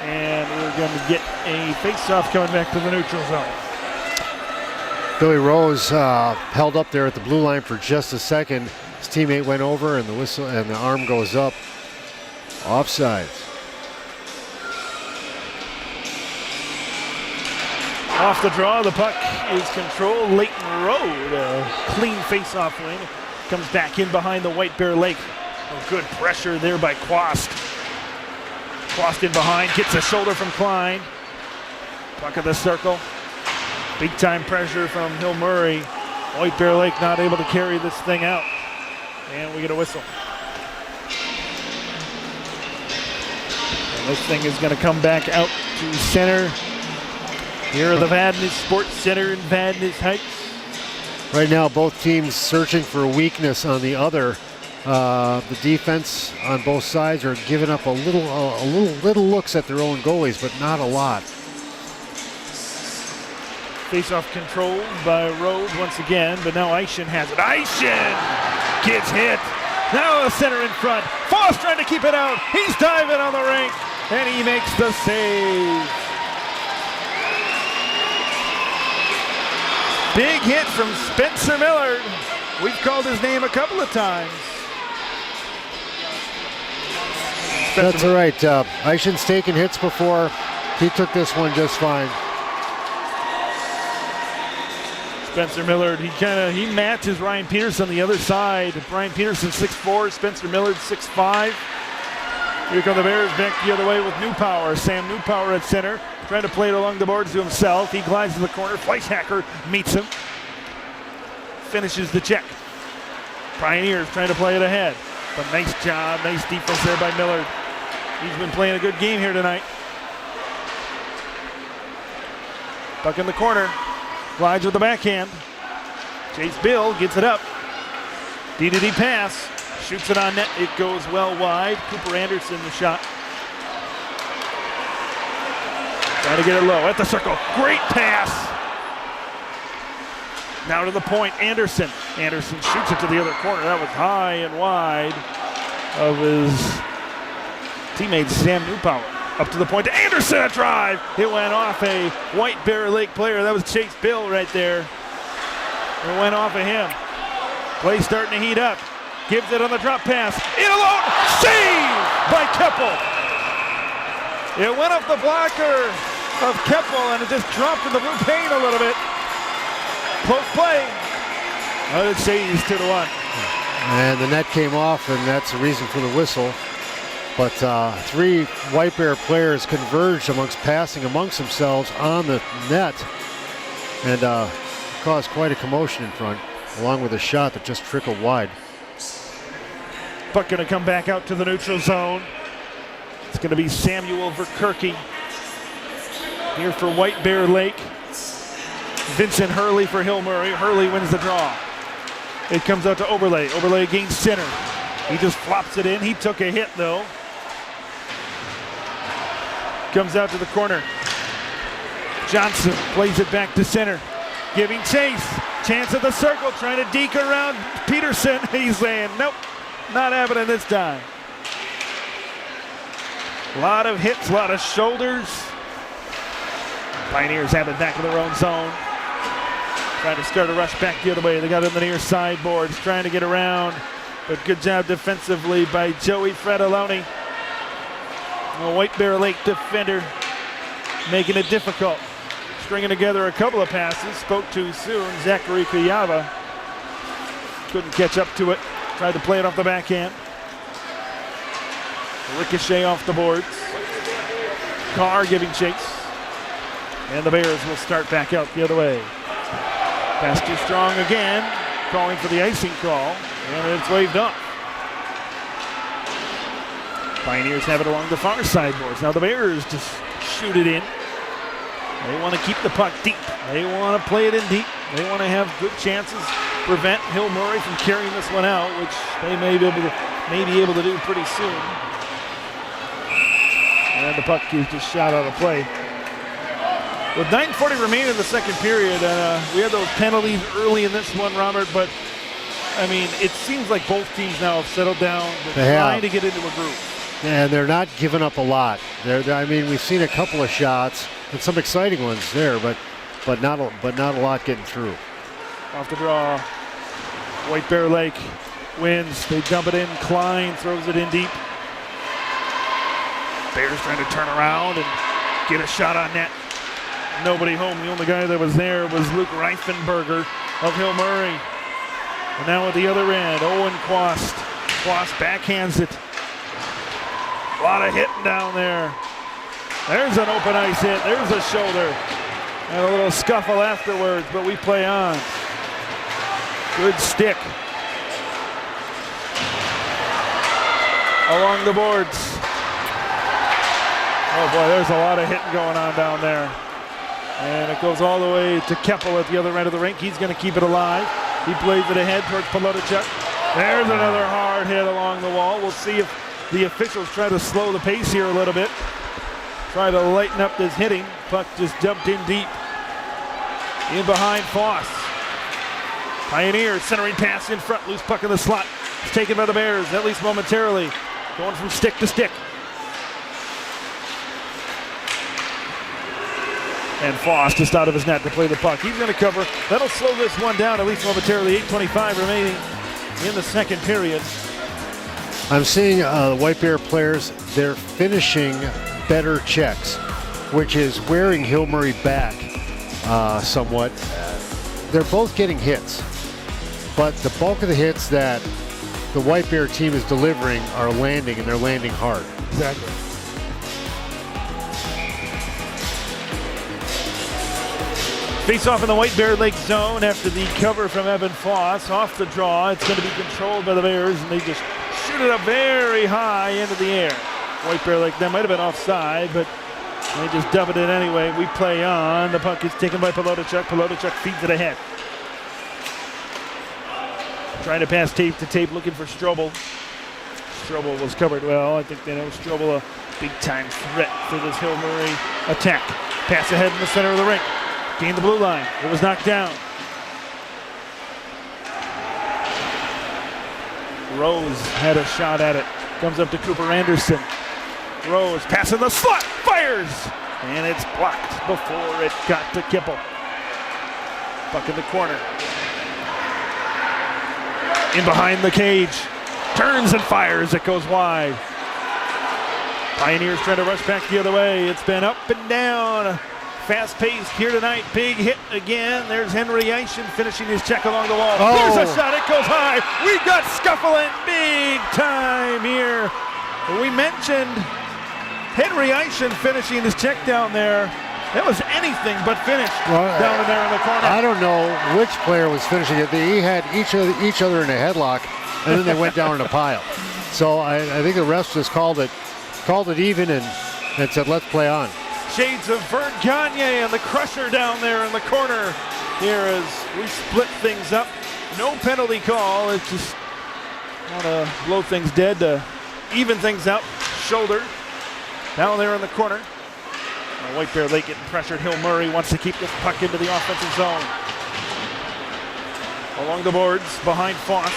and we're going to get a face-off coming back to the neutral zone. Billy Rose held up there at the blue line for just a second. His teammate went over, and the whistle and the arm goes up. Offsides. Off the draw, the puck is controlled. Leighton Road, a clean face-off win. Comes back in behind the White Bear Lake. Oh, good pressure there by Quast. Quast in behind, gets a shoulder from Klein. Puck at the circle. Big time pressure from Hill Murray. White Bear Lake not able to carry this thing out. And we get a whistle. And this thing is going to come back out to center. Here are the Vadnais Sports Center in Vadnais Heights. Right now, both teams searching for weakness on the other. The defense on both sides are giving up a little looks at their own goalies, but not a lot. Face-off controlled by Rhodes once again, but now Eischen has it. Eischen gets hit. Now the center in front. Foss trying to keep it out. He's diving on the rink, and he makes the save. Big hit from Spencer Millard. We've called his name a couple of times. That's all right. Eichen's taken hits before. He took this one just fine. Spencer Millard, he matches Ryan Peterson on the other side. Ryan Peterson 6'4", Spencer Millard 6'5". Here come the Bears back the other way with Newpower. Sam Newpower at center, trying to play it along the boards to himself. He glides to the corner. Fleischhacker meets him. Finishes the check. Pioneers trying to play it ahead. But nice job, nice defense there by Millard. He's been playing a good game here tonight. Puck in the corner. Glides with the backhand. Chase Bill gets it up. D-to-D pass. Shoots it on net. It goes well wide. Cooper Anderson the shot. Trying to get it low at the circle. Great pass. Now to the point. Anderson. Anderson shoots it to the other corner. That was high and wide of his teammate Sam Newpower. Up to the point to Anderson, a drive. It went off a White Bear Lake player. That was Chase Bill right there. It went off of him. Play starting to heat up. Gives it on the drop pass. In alone. Save by Keppel. It went off the blocker of Keppel and it just dropped in the blue paint a little bit. Close play. Another save, 2-1. And the net came off, and that's the reason for the whistle. But three White Bear players converged passing amongst themselves on the net and caused quite a commotion in front, along with a shot that just trickled wide. Puck going to come back out to the neutral zone. It's going to be Samuel Verkerke here for White Bear Lake. Vincent Hurley for Hill Murray. Hurley wins the draw. It comes out to Oberle. Oberle gains center. He just flops it in. He took a hit though. Comes out to the corner. Johnson plays it back to center. Giving chase. Chance at the circle. Trying to deke around Peterson. He's saying, nope, not happening this time. A lot of hits, a lot of shoulders. Pioneers have it back in their own zone. Trying to start a rush back the other way. They got it on the near sideboards. Trying to get around. But good job defensively by Joey Fredoloni. A White Bear Lake defender making it difficult. Stringing together a couple of passes. Spoke too soon. Zachary Kuyava couldn't catch up to it. Tried to play it off the backhand. Ricochet off the boards. Carr giving chase. And the Bears will start back out the other way. Pass too strong again. Calling for the icing call. And it's waved off. Pioneers have it along the far sideboards. Now the Bears just shoot it in. They want to keep the puck deep. They want to play it in deep. They want to have good chances. Prevent Hill Murray from carrying this one out, which they may be able to do pretty soon. And the puck is just shot out of play. With 9:40 remaining in the second period, we had those penalties early in this one, Robert, but I mean, it seems like both teams now have settled down. They're trying to get into a group. And they're not giving up a lot. I mean, we've seen a couple of shots and some exciting ones there, but not a lot getting through. Off the draw. White Bear Lake wins. They dump it in. Klein throws it in deep. Bears trying to turn around and get a shot on net. Nobody home. The only guy that was there was Luke Reifenberger of Hill Murray. And now at the other end, Owen Quast. Quast backhands it. A lot of hitting down there. There's an open ice hit. There's a shoulder. And a little scuffle afterwards, but we play on. Good stick. Along the boards. Oh boy, there's a lot of hitting going on down there. And it goes all the way to Keppel at the other end of the rink. He's going to keep it alive. He plays it ahead towards Polotachuk. There's another hard hit along the wall. We'll see if the officials try to slow the pace here a little bit. Try to lighten up this hitting. Puck just dumped in deep. In behind Foss. Pioneers centering pass in front. Loose puck in the slot. It's taken by the Bears, at least momentarily. Going from stick to stick. And Foss just out of his net to play the puck. He's going to cover. That'll slow this one down, at least momentarily. 8:25 remaining in the second period. I'm seeing the White Bear players, they're finishing better checks, which is wearing Hill Murray back somewhat. They're both getting hits, but the bulk of the hits that the White Bear team is delivering are landing, and they're landing hard. Exactly. Face off in the White Bear Lake zone after the cover from Evan Foss. Off the draw, it's going to be controlled by the Bears, and they just shoot it up very high into the air. White Bear Lake, that might have been offside, but they just dub it in anyway. We play on. The puck is taken by Polotachuk. Polotachuk feeds it ahead. Trying to pass tape to tape, looking for Strobel. Strobel was covered well. I think they know Strobel a big-time threat for this Hill Murray attack. Pass ahead in the center of the rink. Gained the blue line. It was knocked down. Rose had a shot at it. Comes up to Cooper Anderson. Rose passing the slot. Fires! And it's blocked before it got to Kippel. Puck in the corner. In behind the cage. Turns and fires. It goes wide. Pioneers trying to rush back the other way. It's been up and down. Fast-paced here tonight. Big hit again. There's Henry Eischen finishing his check along the wall. Oh. There's a shot. It goes high. We've got scuffling big time here. We mentioned Henry Eischen finishing his check down there. That was anything but finished down in there in the corner. I don't know which player was finishing it. They had each other in a headlock, and then they went down in a pile. So I think the refs just called it even and said, let's play on. Shades of Vern Gagne and the Crusher down there in the corner here as we split things up. No penalty call. It's just want to blow things dead to even things up. Shoulder down there in the corner. White Bear Lake getting pressured. Hill Murray wants to keep this puck into the offensive zone. Along the boards behind Foss.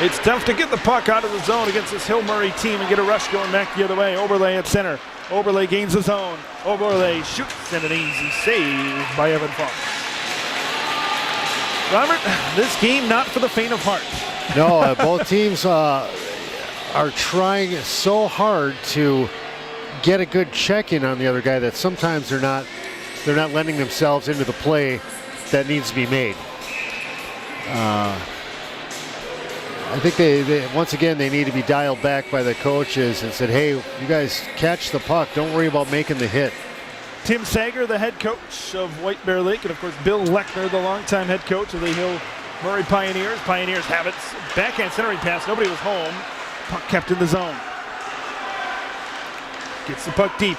It's tough to get the puck out of the zone against this Hill Murray team and get a rush going back the other way. Oberle at center. Oberle gains the zone. Oberle shoots and an easy save by Evan Foss. Robert, this game not for the faint of heart. No, both teams are trying so hard to get a good check-in on the other guy that sometimes they're not letting themselves into the play that needs to be made. I think they once again they need to be dialed back by the coaches and said, hey, you guys catch the puck. Don't worry about making the hit. Tim Sager, the head coach of White Bear Lake, and of course Bill Lechner, the longtime head coach of the Hill Murray Pioneers. Pioneers have it. Backhand centering pass. Nobody was home. Puck kept in the zone. Gets the puck deep.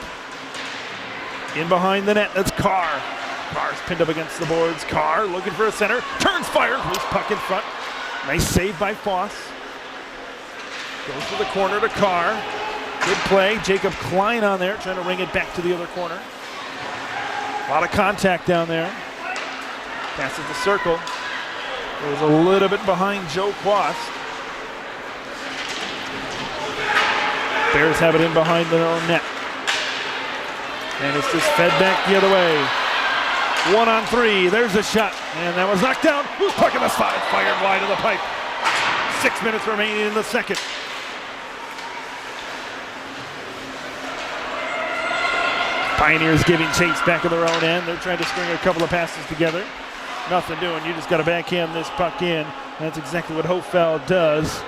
In behind the net. That's Carr. Carr's pinned up against the boards. Carr looking for a center. Turns, fires. Loose puck in front. Nice save by Foss. Goes to the corner to Carr. Good play. Jacob Klein on there trying to ring it back to the other corner. A lot of contact down there. Passes the circle. It was a little bit behind Joe Quast. Bears have it in behind their own net. And it's just fed back the other way. 1-on-3, there's a shot, and that was knocked down. Who's pucking the spot? Fired wide of the pipe. 6 minutes remaining in the second. Pioneers giving chase back of their own end. They're trying to string a couple of passes together. Nothing doing, you just got to backhand this puck in. That's exactly what Hofeld does.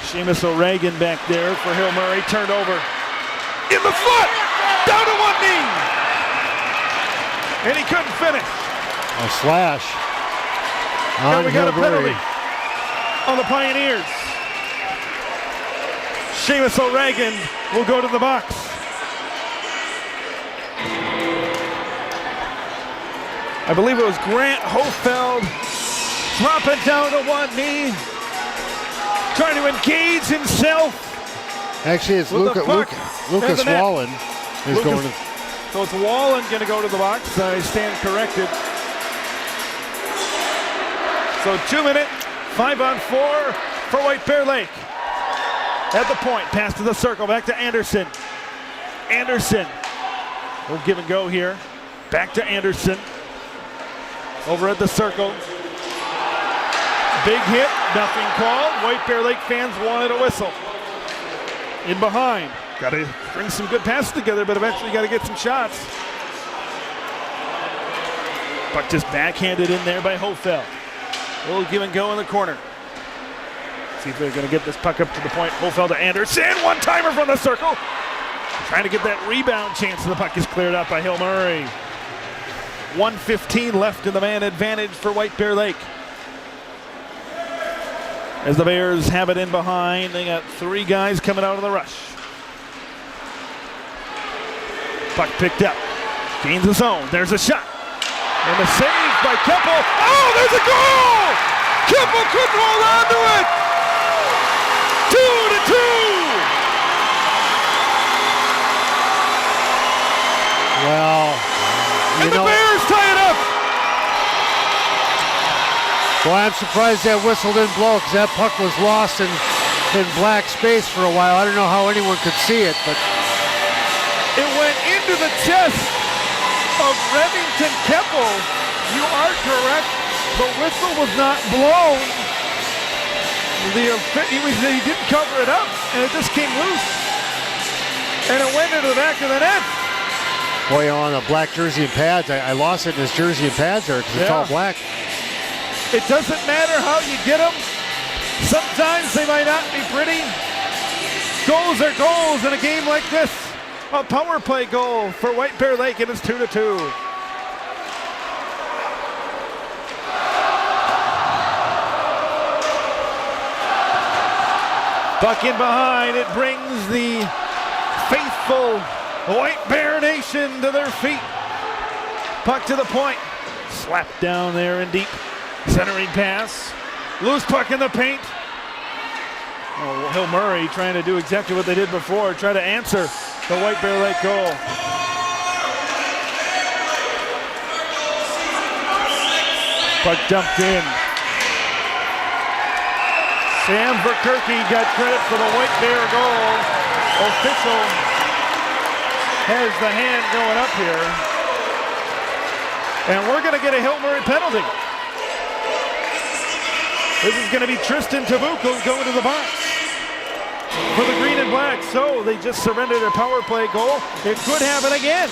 Seamus O'Regan back there for Hill Murray, turned over. In the foot, down to one knee. And he couldn't finish. A slash on And we got a Hill penalty Murray. on the Pioneers. Seamus O'Regan will go to the box. I believe it was Grant Hofeld dropping down to one knee, trying to engage himself. Actually, it's With the puck Lucas and the net. Wallen is going to. So it's Wallen going to go to the box. I stand corrected. So 2 minute, 5-on-4 for White Bear Lake. At the point, pass to the circle, back to Anderson. Anderson will give and go here. Back to Anderson. Over at the circle. Big hit, nothing called. White Bear Lake fans wanted a whistle. In behind. Got to bring some good passes together, but eventually got to get some shots. Puck just backhanded in there by Hofeld. A little give and go in the corner. See if they're going to get this puck up to the point. Hofeld to Anderson. One-timer from the circle. Trying to get that rebound chance, and the puck is cleared out by Hill Murray. 1:15 left in the man advantage for White Bear Lake. As the Bears have it in behind, they got three guys coming out of the rush. Puck picked up. Gains the zone. There's a shot. And the save by Keppel. Oh, there's a goal! Keppel couldn't hold on to it! 2-2! Well, And the Bears tie it up! Well, I'm surprised that whistle didn't blow because that puck was lost in black space for a while. I don't know how anyone could see it, but it went into the chest of Remington Keppel. You are correct. The whistle was not blown. He didn't cover it up, and it just came loose. And it went into the back of the net. boy, on the black jersey and pads, I lost it in his jersey and pads there because it's all black. It doesn't matter how you get them. Sometimes they might not be pretty. Goals are goals in a game like this. A power play goal for White Bear Lake, and it's 2-2. Puck in behind. It brings the faithful White Bear Nation to their feet. Puck to the point. Slapped down there in deep. Centering pass. Loose puck in the paint. Oh, Hill Murray trying to do exactly what they did before. Try to answer the White Bear Lake goal. Puck dumped in. Sam Verkerke got credit for the White Bear goal. Official has the hand going up here. And we're going to get a Hill Murray penalty. This is going to be Tristan Tabuco going to the box for the green and black. So they just surrendered a power play goal. It could happen again,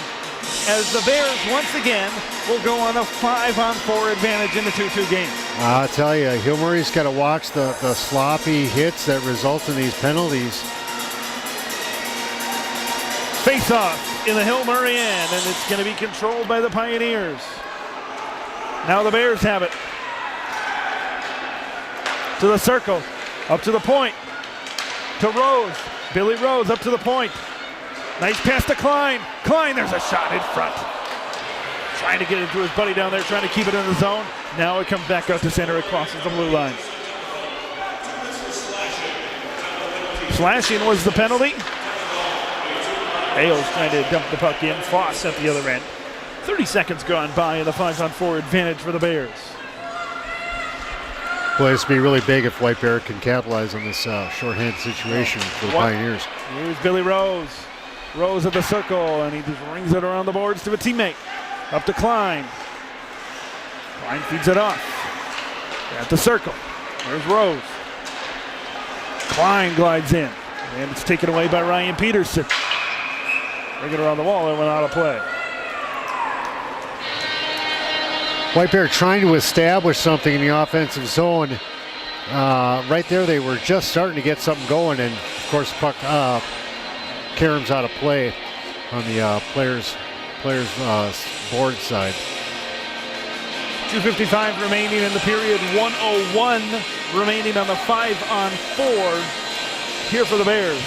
as the Bears once again will go on a 5-on-4 advantage in the 2-2 game. I'll tell you, Hill Murray's got to watch the sloppy hits that result in these penalties. Face-off in the Hill Murray end, and it's going to be controlled by the Pioneers. Now the Bears have it. To the circle, up to the point, to Rose. Billy Rose up to the point. Nice pass to Klein. Klein, there's a shot in front. Trying to get it to his buddy down there, trying to keep it in the zone. Now it comes back out to center, it crosses the blue line. Slashing was the penalty. Hales trying to dump the puck in. Foss at the other end. 30 seconds gone by in the 5-on-4 advantage for the Bears. Boy, this would be really big if White Bear can capitalize on this shorthand situation for the Pioneers. Here's Billy Rose. Rose at the circle, and he just rings it around the boards to a teammate. Up to Klein. Klein feeds it off. At the circle. There's Rose. Klein glides in, and it's taken away by Ryan Peterson. Bring it around the wall and went out of play. White Bear trying to establish something in the offensive zone. Right there, they were just starting to get something going, and of course, puck caroms out of play on the players' board side. 2:55 remaining in the period. 1:01 remaining on the 5-on-4 here for the Bears.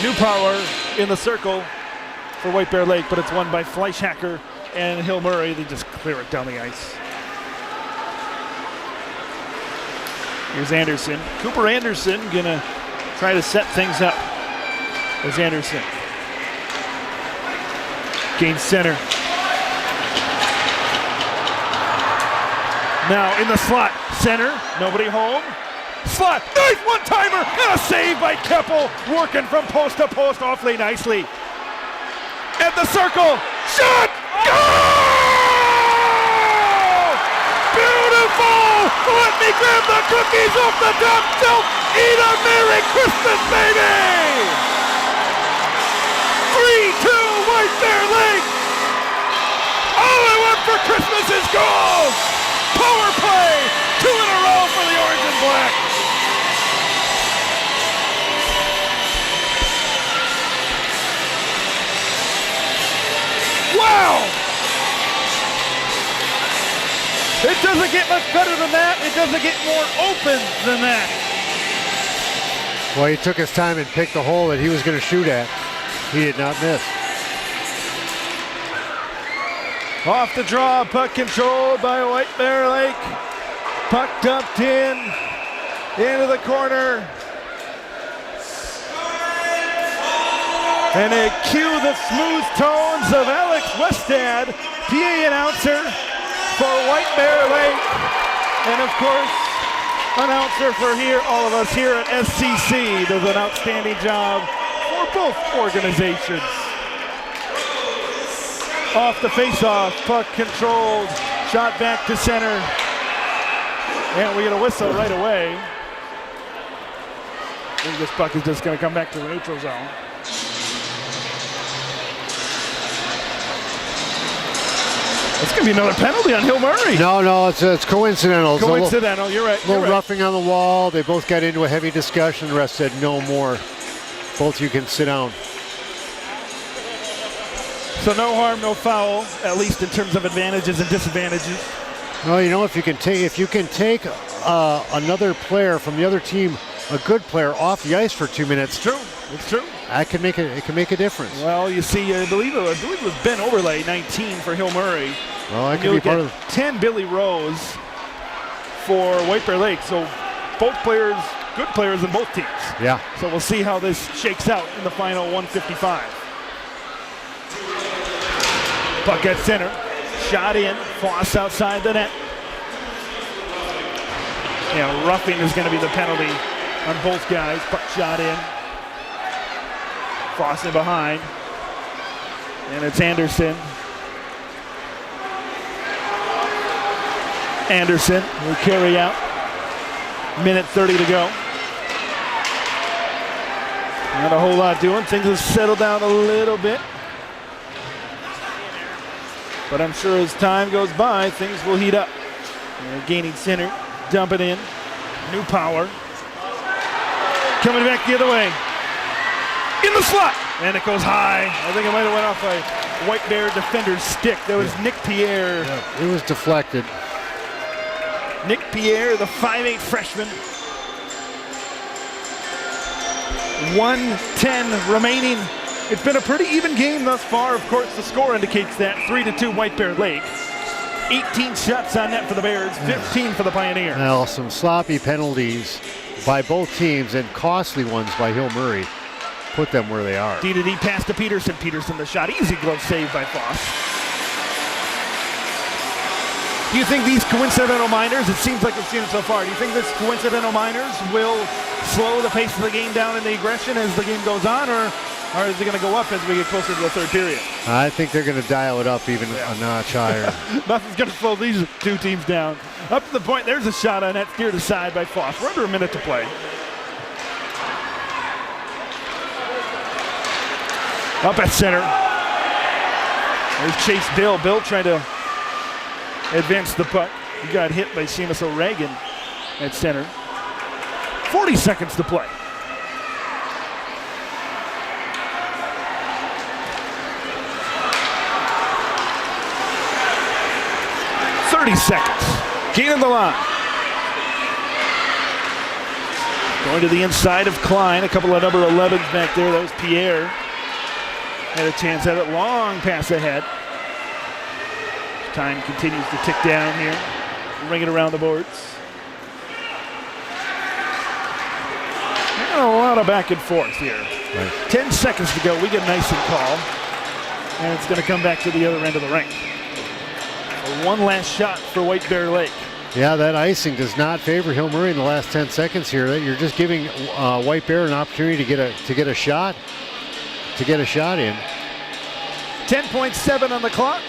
New power in the circle for White Bear Lake, but it's won by Fleischhacker and Hill Murray. They just clear it down the ice. Here's Anderson. Cooper Anderson gonna try to set things up. There's Anderson. Gains center. Now in the slot, center, nobody home. Slot, nice one-timer, and a save by Keppel, working from post to post awfully nicely. At the circle, shot, goal! Beautiful! Let me grab the cookies off the top shelf. Eat a Merry Christmas, baby! 3-2 White Bear Lake. All I want for Christmas is goals! Power play! 2 in a row for the Orange and Black. Wow! It doesn't get much better than that. It doesn't get more open than that. Well, he took his time and picked the hole that he was going to shoot at. He did not miss. Off the draw, puck controlled by White Bear Lake. Puck dumped into the corner. And they cue the smooth tones of Alex Westad, PA announcer for White Bear Lake. And of course, announcer for all of us here at SCC does an outstanding job for both organizations. Off the face-off, puck controlled, shot back to center. And we get a whistle right away. I think this puck is just going to come back to the neutral zone. It's going to be another penalty on Hill Murray. No, it's coincidental. Coincidental, you're right. A little roughing on the wall. They both got into a heavy discussion. The ref said no more. Both you can sit down. So no harm, no foul, at least in terms of advantages and disadvantages. Well, you know, if you can take another player from the other team, a good player, off the ice for 2 minutes. It's true. It's true. It can make a difference. Well, you see, I believe it was Ben Overlay, 19 for Hill Murray. Well, that could be part of 10 Billy Rose for White Bear Lake. So both players, good players in both teams. Yeah. So we'll see how this shakes out in the final 155. Puck at center, shot in, Foss outside the net. Yeah, roughing is going to be the penalty on both guys. Puck shot in. Foss in behind. And it's Anderson. Anderson will carry out. Minute 30 to go. Not a whole lot doing. Things have settled down a little bit. But I'm sure as time goes by, things will heat up. And gaining center, dump it in. New power. Coming back the other way. In the slot. And it goes high. I think it might have went off a White Bear defender's stick. That was Nick Pierre. Yeah, it was deflected. Nick Pierre, the 5'8 freshman. 1:10 remaining. It's been a pretty even game thus far. Of course, the score indicates that. 3-2 White Bear Lake. 18 shots on net for the Bears, 15 for the Pioneers. Well, some sloppy penalties by both teams and costly ones by Hill Murray put them where they are. D-to-D pass to Peterson. Peterson the shot. Easy glove save by Foss. Do you think these coincidental minors, it seems like we've seen it so far, do you think this coincidental minors will slow the pace of the game down in the aggression as the game goes on, or is it going to go up as we get closer to the third period? I think they're going to dial it up even a notch higher. Nothing's going to slow these two teams down. Up to the point, there's a shot on net steered aside by Foss. We're under a minute to play. Up at center. There's Chase Bill. Bill trying to advance the puck. He got hit by Seamus O'Regan at center. 40 seconds to play. Seconds. Gaining the line. Going to the inside of Klein. A couple of number 11s back there. That was Pierre. Had a chance at it. Long pass ahead. Time continues to tick down here. Ring it around the boards. And a lot of back and forth here. Right. 10 seconds to go. We get an icing call. And it's going to come back to the other end of the rink. One last shot for White Bear Lake. Yeah, that icing does not favor Hill Murray in the last 10 seconds here. You're just giving White Bear an opportunity to get a shot in. 10.7 on the clock.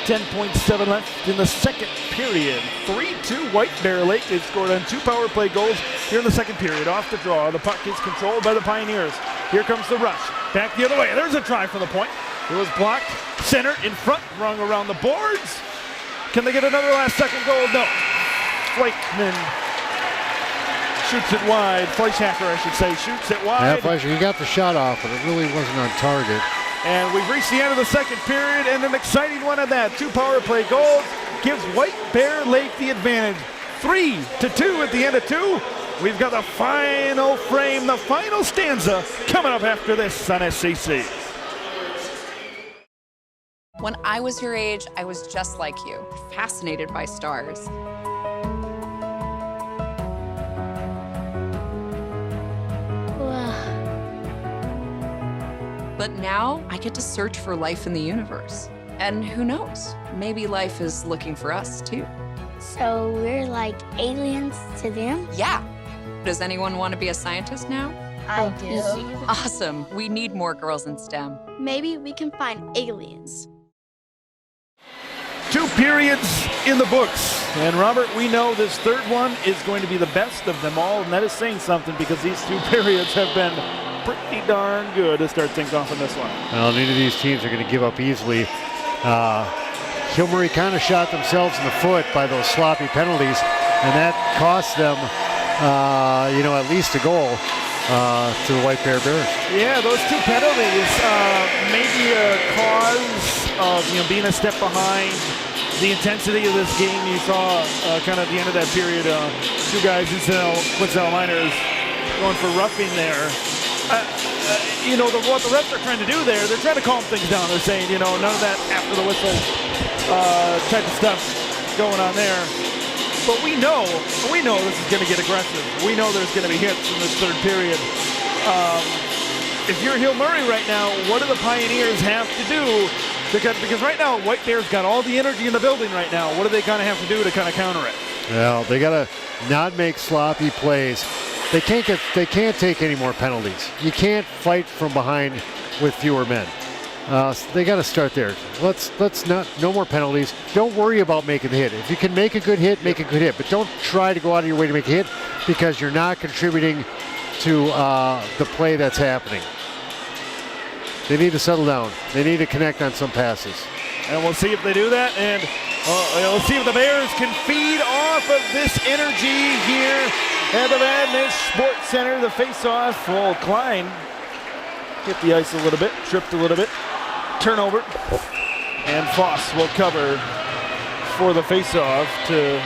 10.7 left in the second period. 3-2 White Bear Lake. They've scored on 2 power play goals here in the second period. Off the draw. The puck is controlled by the Pioneers. Here comes the rush. Back the other way. There's a try for the point. It was blocked. Center in front, rung around the boards. Can they get another last second goal? No. Fleischman shoots it wide. Fleischhacker, I should say, shoots it wide. Yeah, Fleischer, he got the shot off, but it really wasn't on target. And we've reached the end of the second period, and an exciting one at that. 2 power play goals gives White Bear Lake the advantage. 3-2 at the end of 2. We've got the final frame, the final stanza coming up after this on SCC. When I was your age, I was just like you, fascinated by stars. But now I get to search for life in the universe. And who knows, maybe life is looking for us too. So we're like aliens to them? Yeah. Does anyone want to be a scientist now? I do. Awesome. We need more girls in STEM. Maybe we can find aliens. 2 periods in the books. And Robert, we know this third one is going to be the best of them all, and that is saying something because these 2 periods have been pretty darn good to start things off in this one. Well, neither of these teams are going to give up easily. Hill Murray kind of shot themselves in the foot by those sloppy penalties, and that cost them, at least a goal to the White Bear Bears. Yeah, those 2 penalties may be a cause of being a step behind the intensity of this game. You saw kind of at the end of that period, 2 guys, coincidental minors, going for roughing there. What the refs are trying to do there, they're trying to calm things down. They're saying, none of that after the whistle type of stuff going on there. But we know this is going to get aggressive. We know there's going to be hits in this third period. If you're Hill Murray right now, what do the Pioneers have to do? Because right now, White Bear's got all the energy in the building right now. What do they kind of have to do to kind of counter it? Well, they got to not make sloppy plays. They can't take any more penalties. You can't fight from behind with fewer men. So they got to start there. No more penalties. Don't worry about making the hit. If you can make a good hit, make a good hit. But don't try to go out of your way to make a hit because you're not contributing to the play that's happening. They need to settle down. They need to connect on some passes. And we'll see if they do that. And we'll see if the Bears can feed off of this energy here at the Madness Sports Center. The face-off. Well, Klein hit the ice a little bit, tripped a little bit. Turnover. And Foss will cover for the face-off to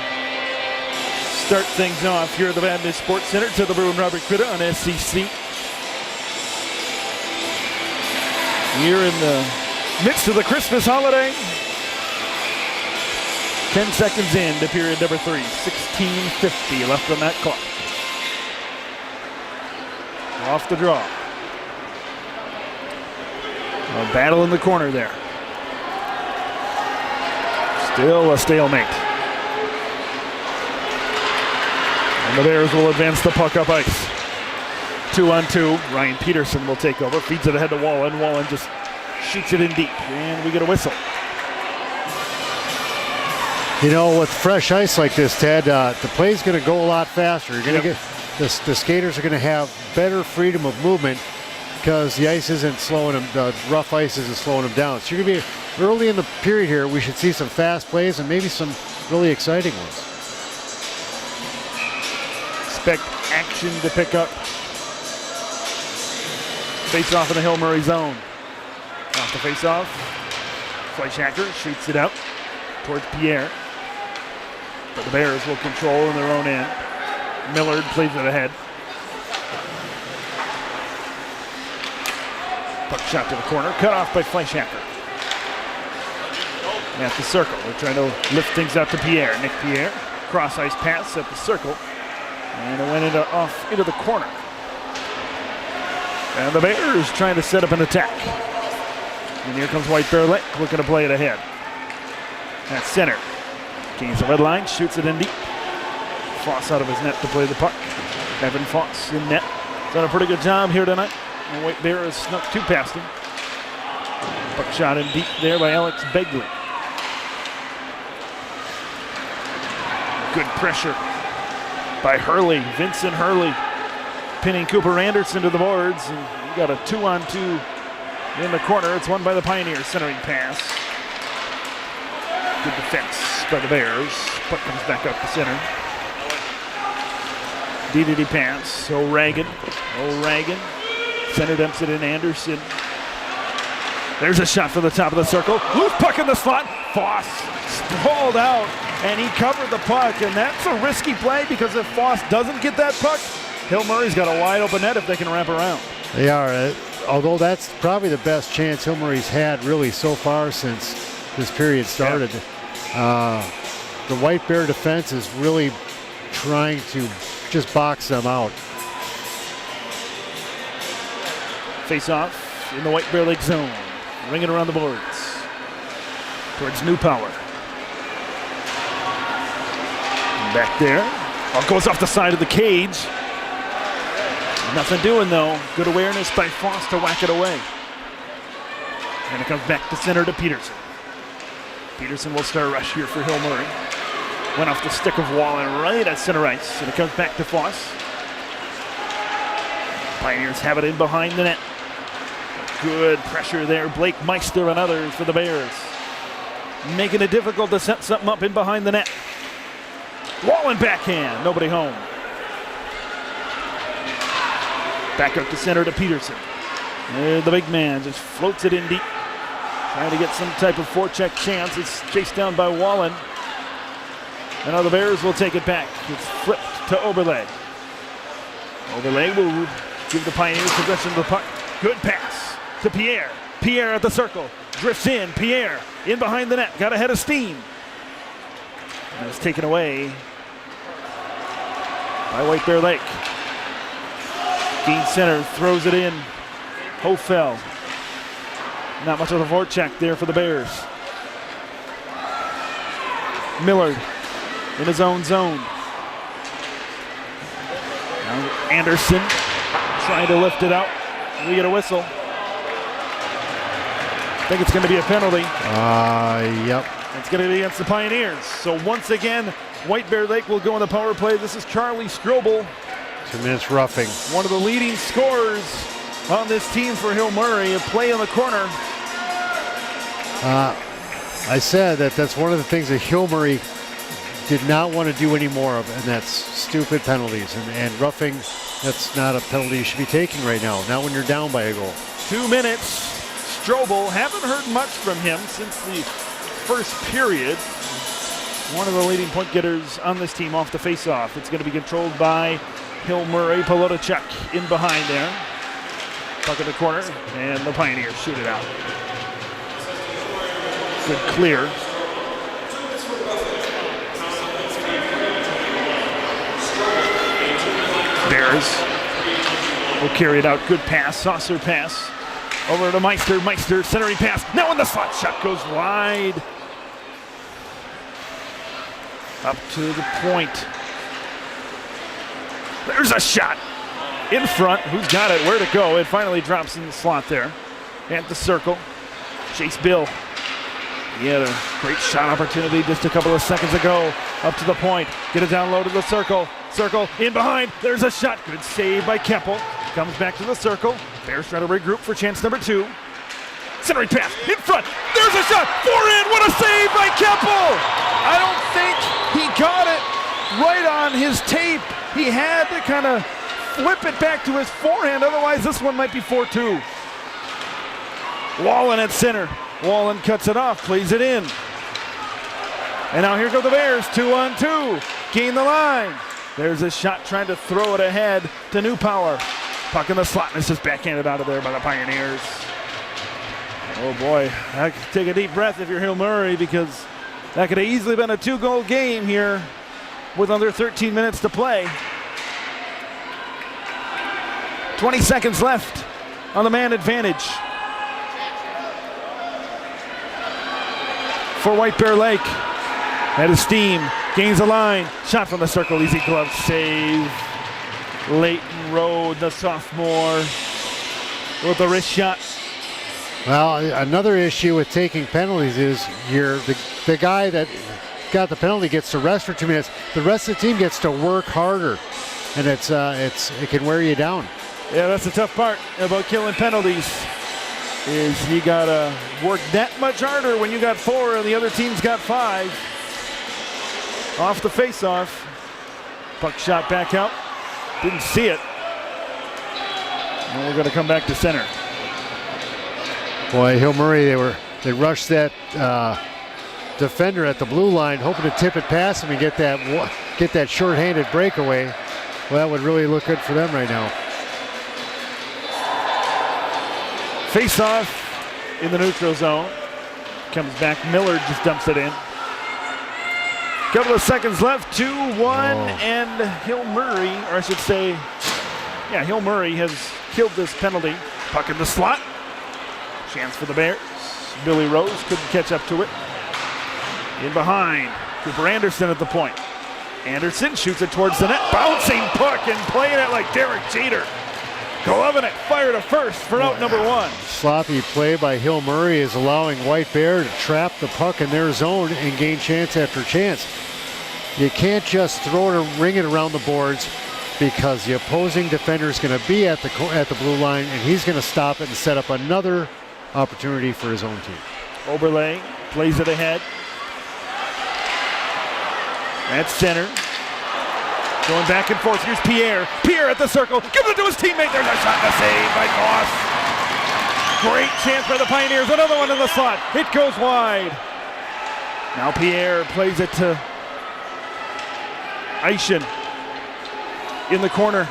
start things off here at the Madness Sports Center. To the Brew and Robert Critta on SCC. We're in the midst of the Christmas holiday. 10 seconds in to period number 3. 16:50 left on that clock. Off the draw. A battle in the corner there. Still a stalemate. And the Bears will advance the puck up ice. 2-on-2. Ryan Peterson will take over. Feeds it ahead to Wallen. Wallen just shoots it in deep. And we get a whistle. You know, with fresh ice like this, Ted, the play's going to go a lot faster. You're going to get the skaters are going to have better freedom of movement because the ice isn't slowing them. The rough ice isn't slowing them down. So you're going to be early in the period here. We should see some fast plays and maybe some really exciting ones. Expect action to pick up. Face off in the Hill Murray zone. Off the face off. Fleischhacker shoots it out towards Pierre. But the Bears will control in their own end. Millard plays it ahead. Puck shot to the corner, cut off by Fleischhacker. At the circle, they're trying to lift things out to Pierre. Nick Pierre, cross ice pass at the circle. And it went off into the corner. And the Bears trying to set up an attack. And here comes White Bear Lake looking to play it ahead. At center. Gains the red line, shoots it in deep. Foss out of his net to play the puck. Evan Foss in net. Done a pretty good job here tonight. And White Bear has snuck two past him. Puck shot in deep there by Alex Begley. Good pressure by Hurley, Vincent Hurley, pinning Cooper Anderson to the boards. And we got a 2-on-2 in the corner. It's won by the Pioneers. Centering pass. Good defense by the Bears. Puck comes back up the center. DDD pass. O'Regan. Center dumps it in Anderson. There's a shot for the top of the circle. Loose puck in the slot. Foss sprawled out, and he covered the puck, and that's a risky play because if Foss doesn't get that puck, Hill Murray's got a wide open net if they can wrap around. They are, although that's probably the best chance Hill Murray's had really so far since this period started. The White Bear defense is really trying to just box them out. Face off in the White Bear Lake zone. Ringing around the boards. Towards New Power. Back there. Oh, goes off the side of the cage. Nothing doing though. Good awareness by Foss to whack it away. And it comes back to center to Peterson. Peterson will start a rush here for Hill Murray. Went off the stick of Wallen right at center ice. And it comes back to Foss. Pioneers have it in behind the net. Good pressure there. Blake Meister and others for the Bears. Making it difficult to set something up in behind the net. Wallen backhand. Nobody home. Back up to center to Peterson. And the big man just floats it in deep. Trying to get some type of forecheck chance. It's chased down by Wallen. And now the Bears will take it back. It's flipped to Oberle. Oberle will give the Pioneers possession of the puck. Good pass to Pierre. Pierre at the circle. Drifts in. Pierre in behind the net. Got ahead of steam. And it's taken away by White Bear Lake. Dean Center throws it in. Hofel. Not much of a forecheck there for the Bears. Millard in his own zone. Now Anderson trying to lift it out. We get a whistle. I think it's going to be a penalty. Yep. It's going to be against the Pioneers. So once again, White Bear Lake will go on the power play. This is Charlie Strobel. 2 minutes roughing. One of the leading scorers on this team for Hill Murray. A play in the corner. I said that's one of the things that Hill Murray did not want to do any more of, and that's stupid penalties. And roughing, that's not a penalty you should be taking right now, not when you're down by a goal. 2 minutes. Strobel, haven't heard much from him since the first period. One of the leading point getters on this team off the faceoff. It's going to be controlled by Hill Murray. Polotachuk in behind there. Puck in the corner, and the Pioneers shoot it out. Good clear. Bears will carry it out. Good pass, saucer pass. Over to Meister. Meister, centering pass. Now in the slot. Shot goes wide. Up to the point. There's a shot. In front. Who's got it? Where to go? It finally drops in the slot there. At the circle. Chase Bill. He had a great shot opportunity just a couple of seconds ago. Up to the point. Get it down low to the circle. Circle in behind. There's a shot. Good save by Keppel. Comes back to the circle. Bears try to regroup for chance number 2. Centering pass in front. There's a shot. Forehand. What a save by Keppel. I don't think he got it right on his tape. He had to kind of flip it back to his forehand. Otherwise, this one might be 4-2. Wallen at center. Wallen cuts it off, plays it in. And now here go the Bears, 2-on-2. Gain the line. There's a shot trying to throw it ahead to Newpower. Puck in the slot, and it's just backhanded out of there by the Pioneers. Oh boy, I could take a deep breath if you're Hill Murray, because that could have easily been a 2-goal game here with under 13 minutes to play. 20 seconds left on the man advantage for White Bear Lake. At his steam, gains the line, shot from the circle, easy glove save. Leighton Road, the sophomore, with a wrist shot. Well, another issue with taking penalties is the guy that got the penalty gets to rest for 2 minutes. The rest of the team gets to work harder, and it can wear you down. Yeah, that's the tough part about killing penalties, is you gotta work that much harder when you got 4 and the other team's got 5. Off the face-off. Puck shot back out. Didn't see it. And we're gonna come back to center. Boy, Hill Murray, they rushed that defender at the blue line, hoping to tip it past him and get that short-handed breakaway. Well, that would really look good for them right now. Face-off in the neutral zone. Comes back, Miller just dumps it in. Couple of seconds left, 2-1, and Hill Murray, or I should say, yeah, Hill Murray has killed this penalty. Puck in the slot. Chance for the Bears. Billy Rose couldn't catch up to it. In behind, Cooper Anderson at the point. Anderson shoots it towards the net. Bouncing puck and playing it like Derek Jeter. Gloving it, fire to first for out number 1. Sloppy play by Hill Murray is allowing White Bear to trap the puck in their zone and gain chance after chance. You can't just throw it and ring it around the boards, because the opposing defender is going to be at the blue line, and he's going to stop it and set up another opportunity for his own team. Oberle plays it ahead. At center. Going back and forth. Here's Pierre. Pierre at the circle. Gives it to his teammate. There's a shot and a save by Goss. Great chance by the Pioneers. Another one in the slot. It goes wide. Now Pierre plays it to Eischen in the corner.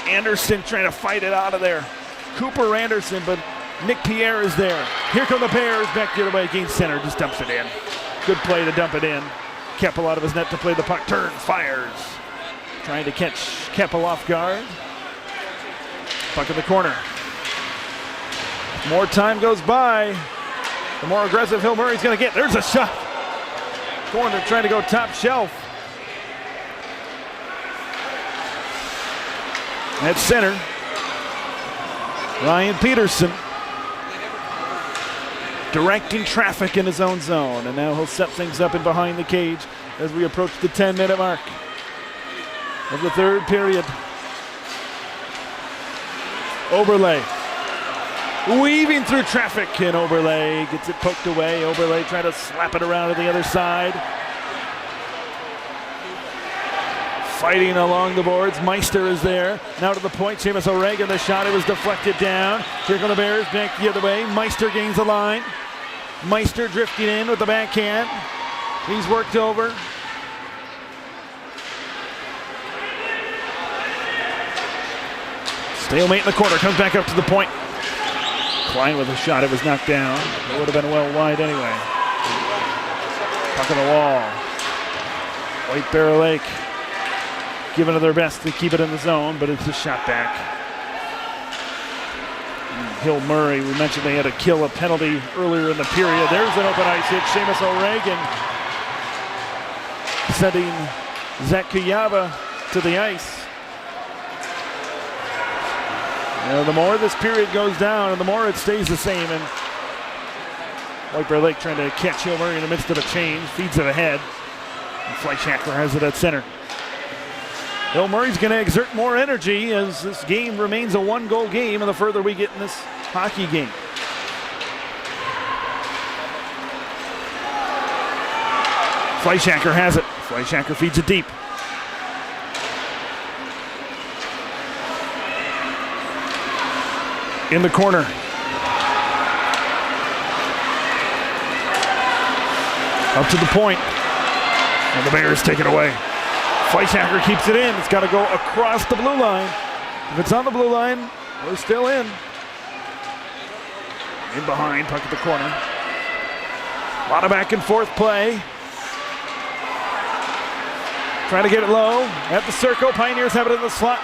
Anderson trying to fight it out of there. Cooper Anderson, but Nick Pierre is there. Here come the Bears back the other way against center. Just dumps it in. Good play to dump it in. Keppel out of his net to play the puck. Turns, fires. Trying to catch Keppel off guard. Puck in the corner. More time goes by, the more aggressive Hill Murray's going to get. There's a shot. Corner trying to go top shelf. At center, Ryan Peterson directing traffic in his own zone. And now he'll set things up in behind the cage as we approach the 10-minute mark of the third period. Oberle weaving through traffic, and Oberle gets it poked away. Oberle trying to slap it around to the other side. Fighting along the boards. Meister is there. Now to the point. Seamus O'Regan, the shot, it was deflected down. Here come the Bears back the other way. Meister gains the line. Meister drifting in with the backhand. He's worked over. Stalemate in the corner. Comes back up to the point. Klein with a shot. It was knocked down. It would have been well wide anyway. Puck on the wall. White Bear Lake giving it their best to keep it in the zone, but it's a shot back. Hill Murray, we mentioned they had to kill a penalty earlier in the period. There's an open ice hit. Seamus O'Regan sending Zach Kuyava to the ice. The more this period goes down, and the more it stays the same. And White Bear Lake trying to catch Hill Murray in the midst of a change, feeds it ahead. And Fleischhacker has it at center. Hill Murray's going to exert more energy as this game remains a one-goal game, and the further we get in this hockey game. Fleischhacker has it. Fleischhacker feeds it deep. In the corner. Up to the point. And the Bears take it away. Fleischhacker keeps it in. It's got to go across the blue line. If it's on the blue line, we're still in. In behind, puck at the corner. A lot of back and forth play. Trying to get it low. At the circle, Pioneers have it in the slot.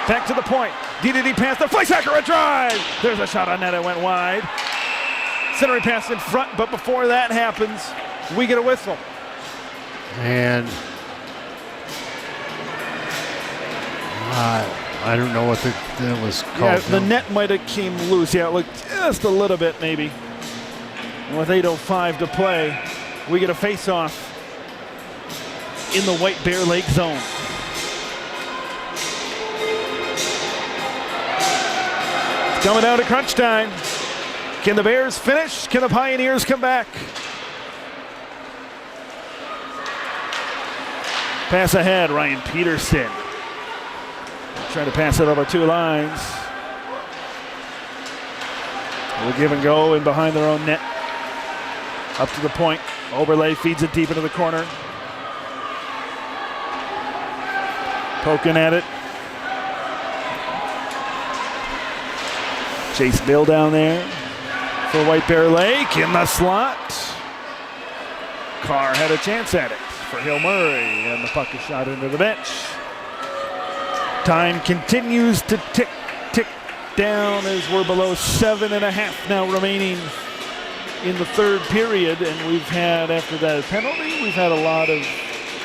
Back to the point. DDD pass to Fleischhacker, a drive! There's a shot on net, it went wide. Centering pass in front, but before that happens, we get a whistle. And I don't know what that was called. Yeah, the net might have came loose. Yeah, it looked just a little bit maybe. And with 8:05 to play, we get a face-off in the White Bear Lake zone. Coming down to crunch time. Can the Bears finish? Can the Pioneers come back? Pass ahead, Ryan Peterson. Trying to pass it over two lines. We'll give and go in behind their own net. Up to the point. Oberle feeds it deep into the corner. Poking at it. Chase Bill down there for White Bear Lake in the slot. Carr had a chance at it for Hill Murray, and the puck is shot into the bench. Time continues to tick down as we're below 7.5 now remaining in the third period, and we've had, after that penalty, we've had a lot of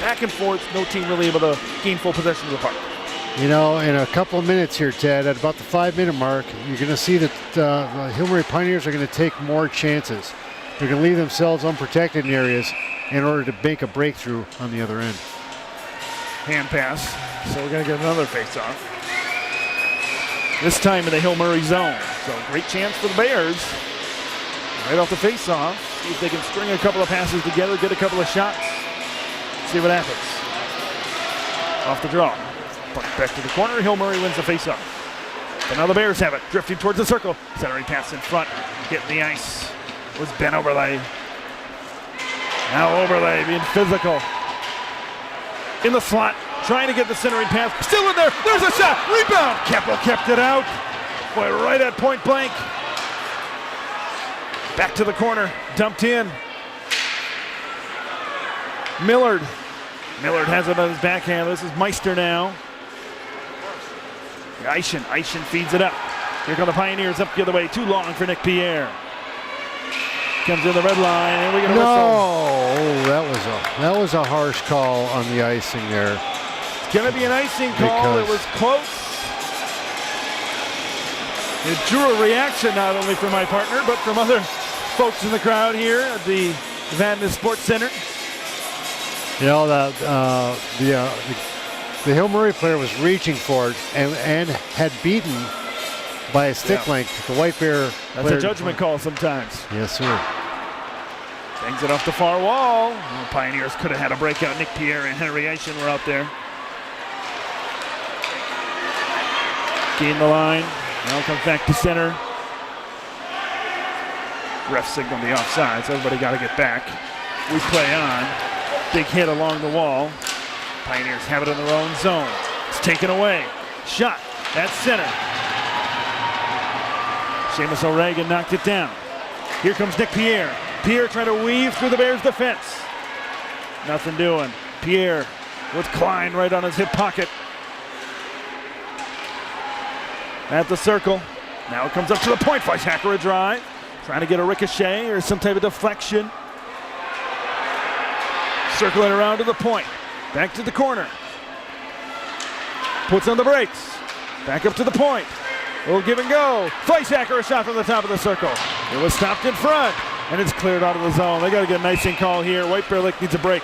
back and forth, no team really able to gain full possession of the puck. You know, in a couple of minutes here, Ted, at about the 5-minute mark, you're going to see that the Hill Murray Pioneers are going to take more chances. They're going to leave themselves unprotected in areas in order to make a breakthrough on the other end. Hand pass, so we're going to get another face-off. This time in the Hill Murray zone. So great chance for the Bears. Right off the face-off, see if they can string a couple of passes together, get a couple of shots, see what happens. Off the draw. Puck back to the corner. Hill Murray wins the faceoff. But now the Bears have it. Drifting towards the circle. Centering pass in front. Hitting the ice was Ben Oberle. Now Oberle being physical. In the slot. Trying to get the centering pass. Still in there. There's a shot. Rebound. Keppel kept it out. Boy, right at point blank. Back to the corner. Dumped in. Millard. Millard has it on his backhand. This is Meister now. Eischen feeds it up. Here come the Pioneers up the other way. Too long for Nick Pierre. Comes in the red line, and we get a whistle. No, that was a harsh call on the icing there. It's going to be an icing call. It was close. It drew a reaction not only from my partner, but from other folks in the crowd here at the Vadnais Sports Center. You know, the Hill Murray player was reaching for it and had beaten by a stick length the White Bear. That's a judgment call sometimes. Yes, sir. Bangs it off the far wall. The Pioneers could have had a breakout. Nick Pierre and Henry Eischen were out there. Gain the line. Now comes back to center. Ref signaled the offside, so everybody got to get back. We play on. Big hit along the wall. Pioneers have it in their own zone. It's taken away. Shot at center. Seamus O'Regan knocked it down. Here comes Nick Pierre. Pierre trying to weave through the Bears' defense. Nothing doing. Pierre with Klein right on his hip pocket. At the circle. Now it comes up to the point. Fleischhacker a drive. Trying to get a ricochet or some type of deflection. Circling around to the point. Back to the corner. Puts on the brakes. Back up to the point. Little give and go. Fleischhacker, a shot from the top of the circle. It was stopped in front, and it's cleared out of the zone. They got to get an icing call here. White Bear Lake needs a break.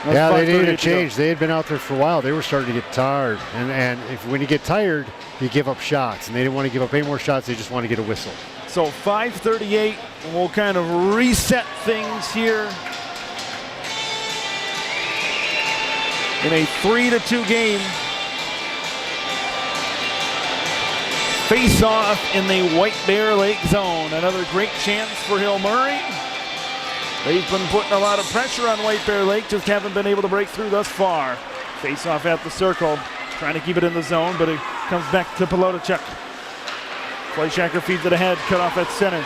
Yeah, they needed a change. They had been out there for a while. They were starting to get tired. And when you get tired, you give up shots. And they didn't want to give up any more shots. They just want to get a whistle. So 5:38, we'll kind of reset things here. In a 3-2 game. Face off in the White Bear Lake zone. Another great chance for Hill Murray. They've been putting a lot of pressure on White Bear Lake, just haven't been able to break through thus far. Face off at the circle, trying to keep it in the zone, but it comes back to Pelotachuk. Fleischhacker feeds it ahead, cut off at center.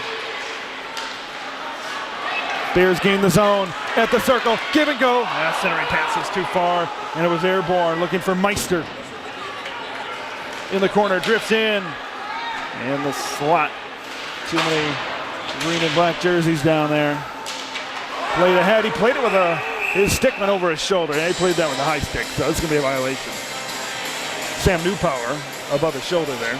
Bears gain the zone at the circle, give and go. Centering pass is too far, and it was airborne, looking for Meister. In the corner, drifts in, and the slot. Too many green and black jerseys down there. Played ahead, he played it with his stickman over his shoulder. Yeah, he played that with a high stick, so it's gonna be a violation. Sam Newpower above his shoulder there.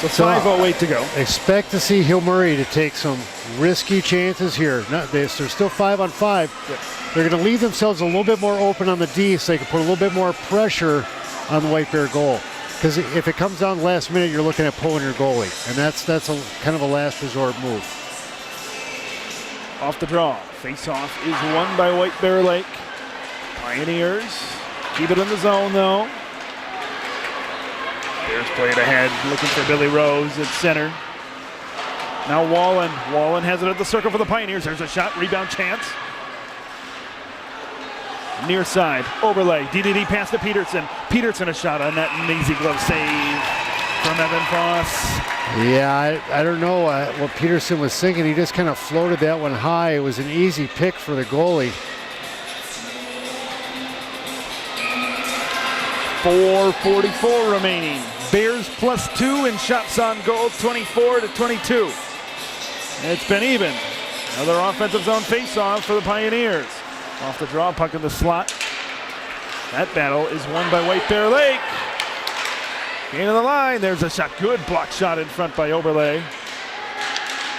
So 5:08 to go. Expect to see Hill Murray to take some risky chances here. They're still 5-on-5. Yes. They're going to leave themselves a little bit more open on the D so they can put a little bit more pressure on the White Bear goal. Because if it comes down last minute, you're looking at pulling your goalie. And that's a kind of a last resort move. Off the draw. Face-off is won by White Bear Lake. Pioneers keep it in the zone, though. Bears play it ahead, looking for Billy Rose at center. Now Wallen. Wallen has it at the circle for the Pioneers. There's a shot, rebound chance. Near side, overlay, DDD pass to Peterson. Peterson a shot on that, an easy glove save from Evan Foss. Yeah, I don't know what Peterson was thinking. He just kind of floated that one high. It was an easy pick for the goalie. 4:44 remaining. Bears +2 in shots on goal, 24-22. It's been even. Another offensive zone face-off for the Pioneers. Off the draw, puck in the slot. That battle is won by White Bear Lake. Gain of the line, there's a shot. Good block shot in front by Oberle.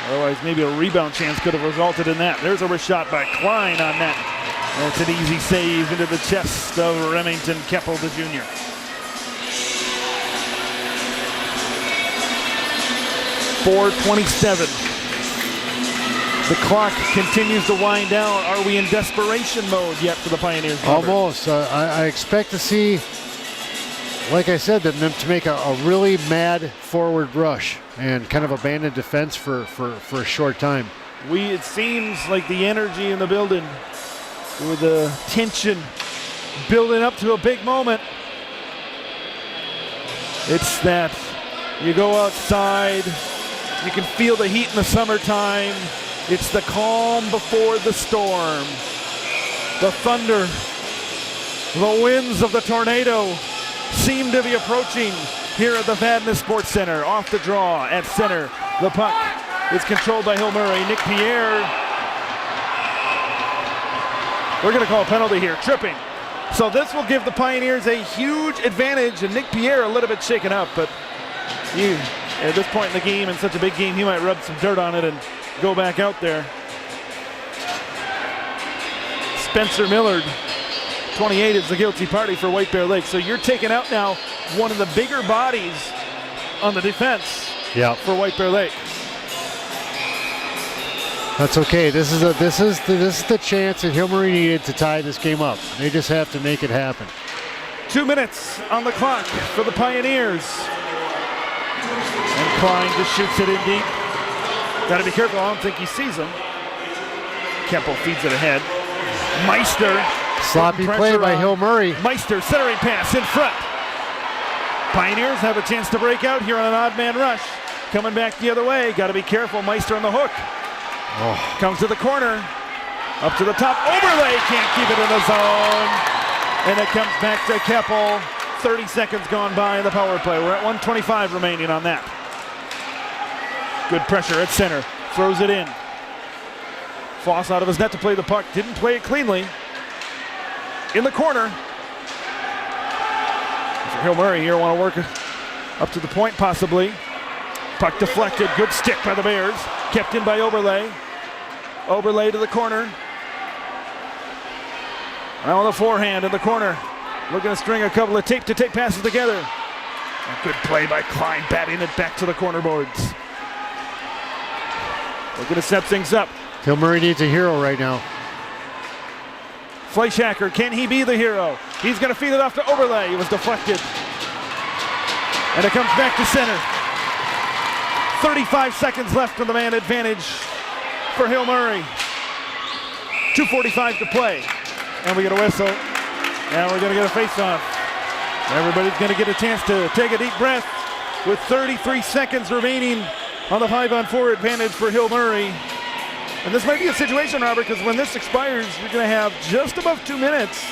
Otherwise, maybe a rebound chance could have resulted in that. There's a shot by Klein on that. That's an easy save into the chest of Remington Keppel, the junior. .427. The clock continues to wind down. Are we in desperation mode yet for the Pioneers? Almost. I expect to see, like I said, them to make a really mad forward rush and kind of abandon defense for a short time. It seems like the energy in the building, with the tension building up to a big moment. It's that you go outside, you can feel the heat in the summertime. It's the calm before the storm. The thunder, the winds of the tornado seem to be approaching here at the Vadnais Sports Center. Off the draw at center. The puck is controlled by Hill Murray. Nick Pierre. We're going to call a penalty here, tripping. So this will give the Pioneers a huge advantage, and Nick Pierre a little bit shaken up, but at this point in the game, in such a big game, he might rub some dirt on it and go back out there. Spencer Millard, 28, is the guilty party for White Bear Lake. So you're taking out now one of the bigger bodies on the defense for White Bear Lake. That's okay. This is the chance that Hill Murray needed to tie this game up. They just have to make it happen. 2 minutes on the clock for the Pioneers. And Klein just shoots it in deep. Got to be careful. I don't think he sees him. Keppel feeds it ahead. Meister. Sloppy play by Hill Murray. Meister centering pass in front. Pioneers have a chance to break out here on an odd man rush. Coming back the other way. Got to be careful. Meister on the hook. Comes to the corner. Up to the top. Oberle can't keep it in the zone. And it comes back to Keppel. 30 seconds gone by in the power play. We're at 1:25 remaining on that. Good pressure at center. Throws it in. Foss out of his net to play the puck. Didn't play it cleanly. In the corner. For Hill Murray here, want to work up to the point possibly. Puck deflected. Good stick by the Bears. Kept in by Oberle. Oberle to the corner. Now on the forehand in the corner. Looking to string a couple of tape-to-tape passes together. A good play by Klein, batting it back to the corner boards. Looking to set things up. Hill Murray needs a hero right now. Fleischhacker, can he be the hero? He's going to feed it off to Oberle. He was deflected. And it comes back to center. 35 seconds left on the man advantage for Hill Murray. 2:45 to play. And we get a whistle. And we're going to get a face-off. Everybody's going to get a chance to take a deep breath with 33 seconds remaining on the 5-on-4 advantage for Hill Murray. And this might be a situation, Robert, because when this expires, you're going to have just above 2 minutes.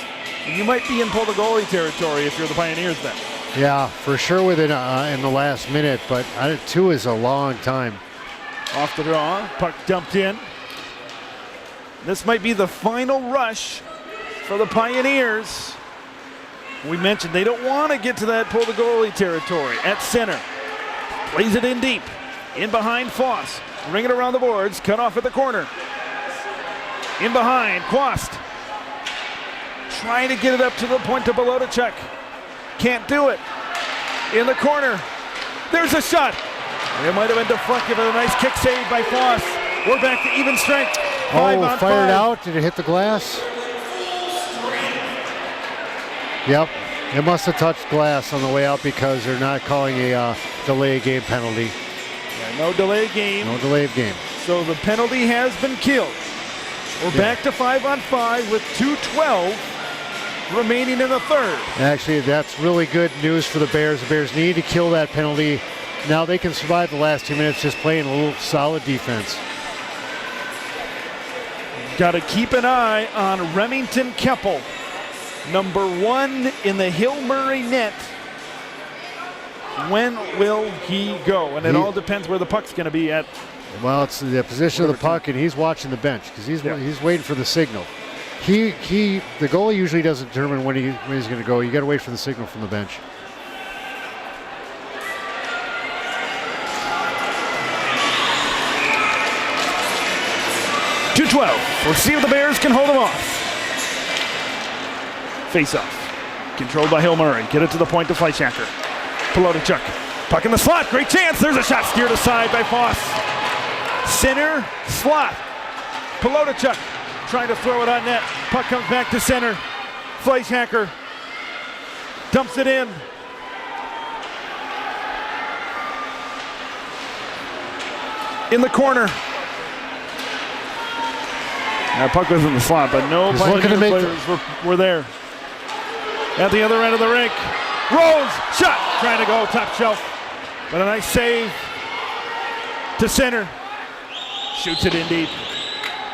And you might be in pull the goalie territory if you're the Pioneers then. Yeah, for sure within in the last minute, but 2 is a long time. Off the draw, puck dumped in. This might be the final rush for the Pioneers. We mentioned they don't want to get to that pull the goalie territory. At center, plays it in deep. In behind Foss, ring it around the boards, cut off at the corner. In behind, Quast. Trying to get it up to the point to Belotachuk. Can't do it. In the corner, there's a shot. It might have been deflected, but a nice kick save by Foss. We're back to even strength. 5-on-5. Fired out. Did it hit the glass? Yep. It must have touched glass on the way out because they're not calling a delay game penalty. Yeah, no delay game. No delay of game. So the penalty has been killed. We're back to 5-on-5 with 2:12 remaining in the third. Actually, that's really good news for the Bears. The Bears need to kill that penalty. Now they can survive the last 2 minutes just playing a little solid defense. Got to keep an eye on Remington Keppel, number 1 in the Hill Murray net. When will he go? And it all depends where the puck's going to be at. Well, it's the position of the puck, and he's watching the bench because he's waiting for the signal. The goalie usually doesn't determine when he's going to go. You got to wait for the signal from the bench. .212. We'll see if the Bears can hold him off. Face off. Controlled by Hill Murray. Get it to the point to Fleischhacker. Pelotachuk. Puck in the slot. Great chance. There's a shot steered aside by Foss. Center slot. Pelotachuk trying to throw it on net. Puck comes back to center. Fleischhacker dumps it in. In the corner. That puck was in the slot, but no Pioneer players were there. At the other end of the rink. Rose, shot, trying to go top shelf. But a nice save to center. Shoots it in deep.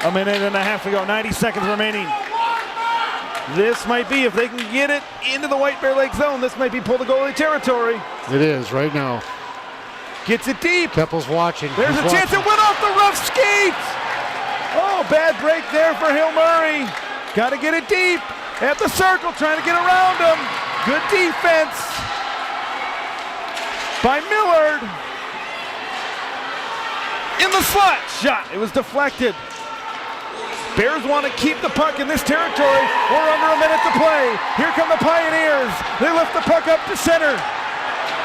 A minute and a half to go, 90 seconds remaining. This might be, if they can get it into the White Bear Lake zone, this might be pull the goalie territory. It is right now. Gets it deep. Keppel's watching. There's a chance, it went off the rough skate. Oh, bad break there for Hill Murray. Got to get it deep. At the circle, trying to get around him. Good defense by Millard. In the slot, shot. It was deflected. Bears want to keep the puck in this territory. We're under a minute to play. Here come the Pioneers. They lift the puck up to center.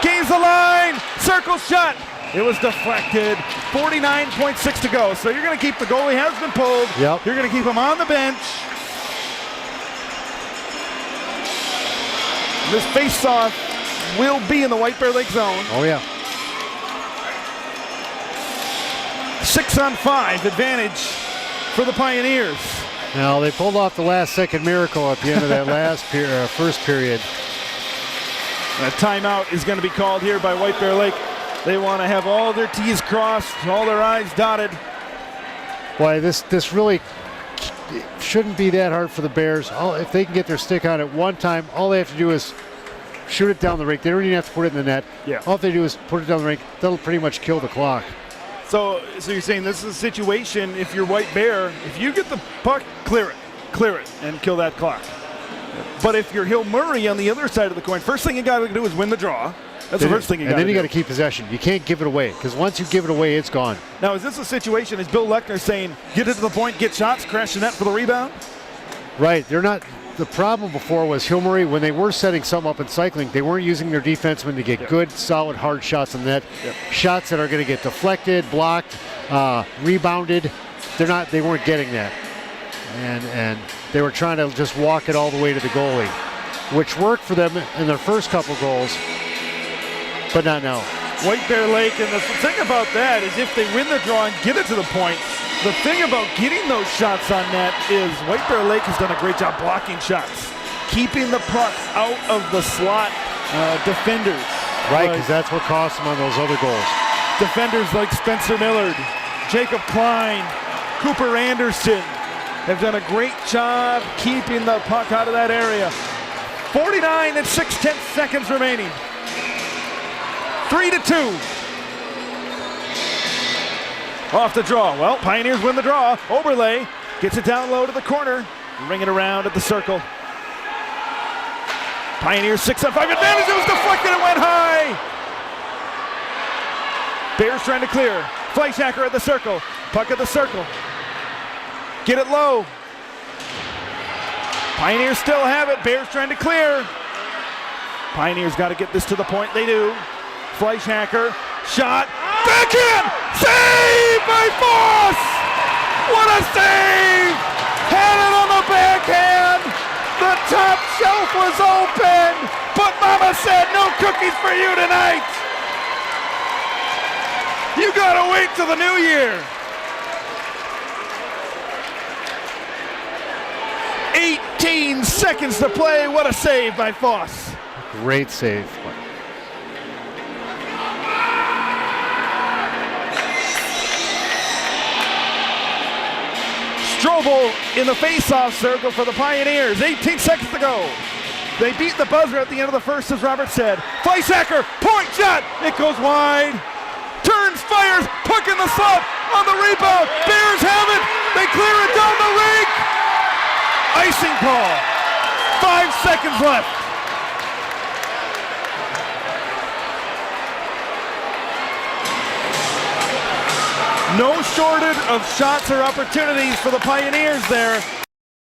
Gains the line. Circle shot. It was deflected. 49.6 to go. So you're going to keep the goalie has been pulled. Yep. You're going to keep him on the bench. This face-off will be in the White Bear Lake zone. Oh, yeah. 6-on-5 advantage for the Pioneers. Now, they pulled off the last-second miracle at the end of that first period. A timeout is going to be called here by White Bear Lake. They want to have all their T's crossed, all their I's dotted. Boy, this really shouldn't be that hard for the Bears. If they can get their stick on it one time, all they have to do is shoot it down the rink. They don't even have to put it in the net. Yeah. All they do is put it down the rink. That'll pretty much kill the clock. So you're saying this is a situation, if you're White Bear, if you get the puck, clear it, and kill that clock. But if you're Hill Murray on the other side of the coin, first thing you got to do is win the draw. That's the first thing you got to do. And then you got to keep possession. You can't give it away, because once you give it away, it's gone. Now, is this a situation, is Bill Lechner saying, get it to the point, get shots, crash the net for the rebound? Right. They're not. The problem before was Hill Murray, when they were setting something up and cycling, they weren't using their defensemen to get good, solid, hard shots on the net. Shots that are going to get deflected, blocked, rebounded. They weren't getting that. And they were trying to just walk it all the way to the goalie, which worked for them in their first couple goals, but not now. White Bear Lake, and the thing about that is if they win the draw and get it to the point, the thing about getting those shots on net is White Bear Lake has done a great job blocking shots, keeping the puck out of the slot defenders. Right, because that's what cost them on those other goals. Defenders like Spencer Millard, Jacob Klein, Cooper Anderson have done a great job keeping the puck out of that area. 49 and 6/10 seconds remaining. 3-2. Off the draw. Well, Pioneers win the draw. Oberle gets it down low to the corner. Ring it around at the circle. Pioneers 6-on-5 advantage. It was deflected. It went high. Bears trying to clear. Fleischhacker at the circle. Puck at the circle. Get it low. Pioneers still have it. Bears trying to clear. Pioneers got to get this to the point. They do. Fleischhacker. Shot. Backhand! Save by Foss! What a save! Had it on the backhand! The top shelf was open! But Mama said no cookies for you tonight! You gotta wait till the new year! 18 seconds to play. What a save by Foss. Great save. Strobel in the face-off circle for the Pioneers. 18 seconds to go. They beat the buzzer at the end of the first, as Robert said. Fleischhacker, point shot. It goes wide. Turns, fires, puck in the slot on the rebound. Bears have it. They clear it down the rink. Icing call. 5 seconds left. No shortage of shots or opportunities for the Pioneers there.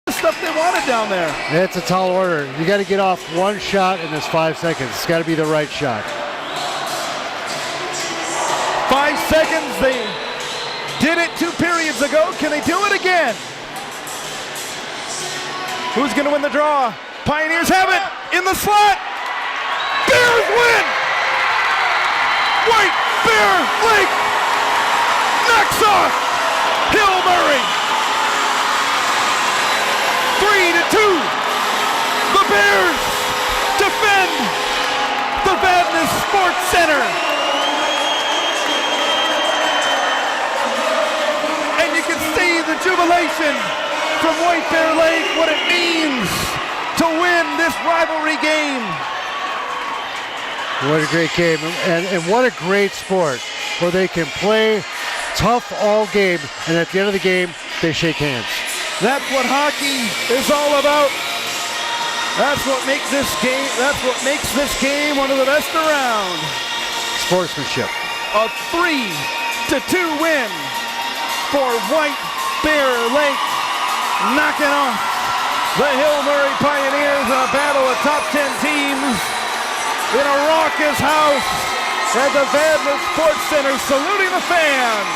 The stuff they wanted down there. It's a tall order. You got to get off one shot in this 5 seconds. It's got to be the right shot. 5 seconds. They did it 2 periods ago. Can they do it again? Who's going to win the draw? Pioneers have it in the slot. Bears win. White Bear Lake knocks off Hill Murray. 3-2. The Bears defend the Vadnais Sports Center. And you can see the jubilation from White Bear Lake, what it means to win this rivalry game. What a great game, and what a great sport where they can play tough all game, and at the end of the game, they shake hands. That's what hockey is all about. That's what makes this game one of the best around. Sportsmanship. A 3-2 win for White Bear Lake, knocking off the Hill Murray Pioneers in a battle of top 10 teams in a raucous house at the Vadnais Sports Center, saluting the fans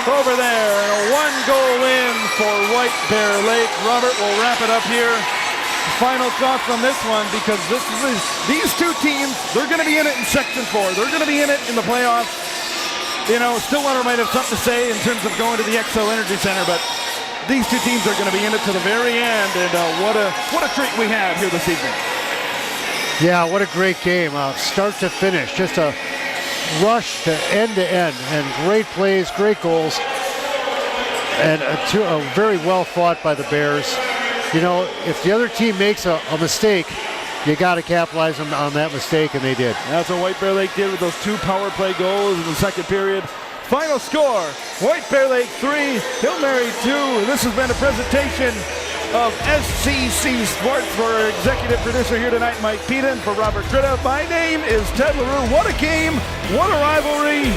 over there. And a 1-goal win for White Bear Lake. Robert will wrap it up here. Final thoughts on this one, because these two teams, they're going to be in it in Section 4. They're going to be in it in the playoffs. You know, Stillwater might have something to say in terms of going to the XO Energy Center, but these two teams are going to be in it to the very end, and what a treat we have here this evening. Yeah, what a great game, start to finish, just a rush to end, and great plays, great goals, and a very well fought by the Bears. You know, if the other team makes a mistake, you got to capitalize on that mistake, and they did. That's what White Bear Lake did with those 2 power play goals in the second period. Final score, White Bear Lake 3, Hill Mary 2. This has been a presentation of SCC Sports. For executive producer here tonight, Mike Peden. For Robert Dritta, my name is Ted LaRue. What a game, what a rivalry.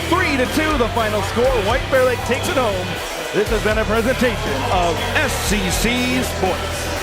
3-2 the final score. White Bear Lake takes it home. This has been a presentation of SCC Sports.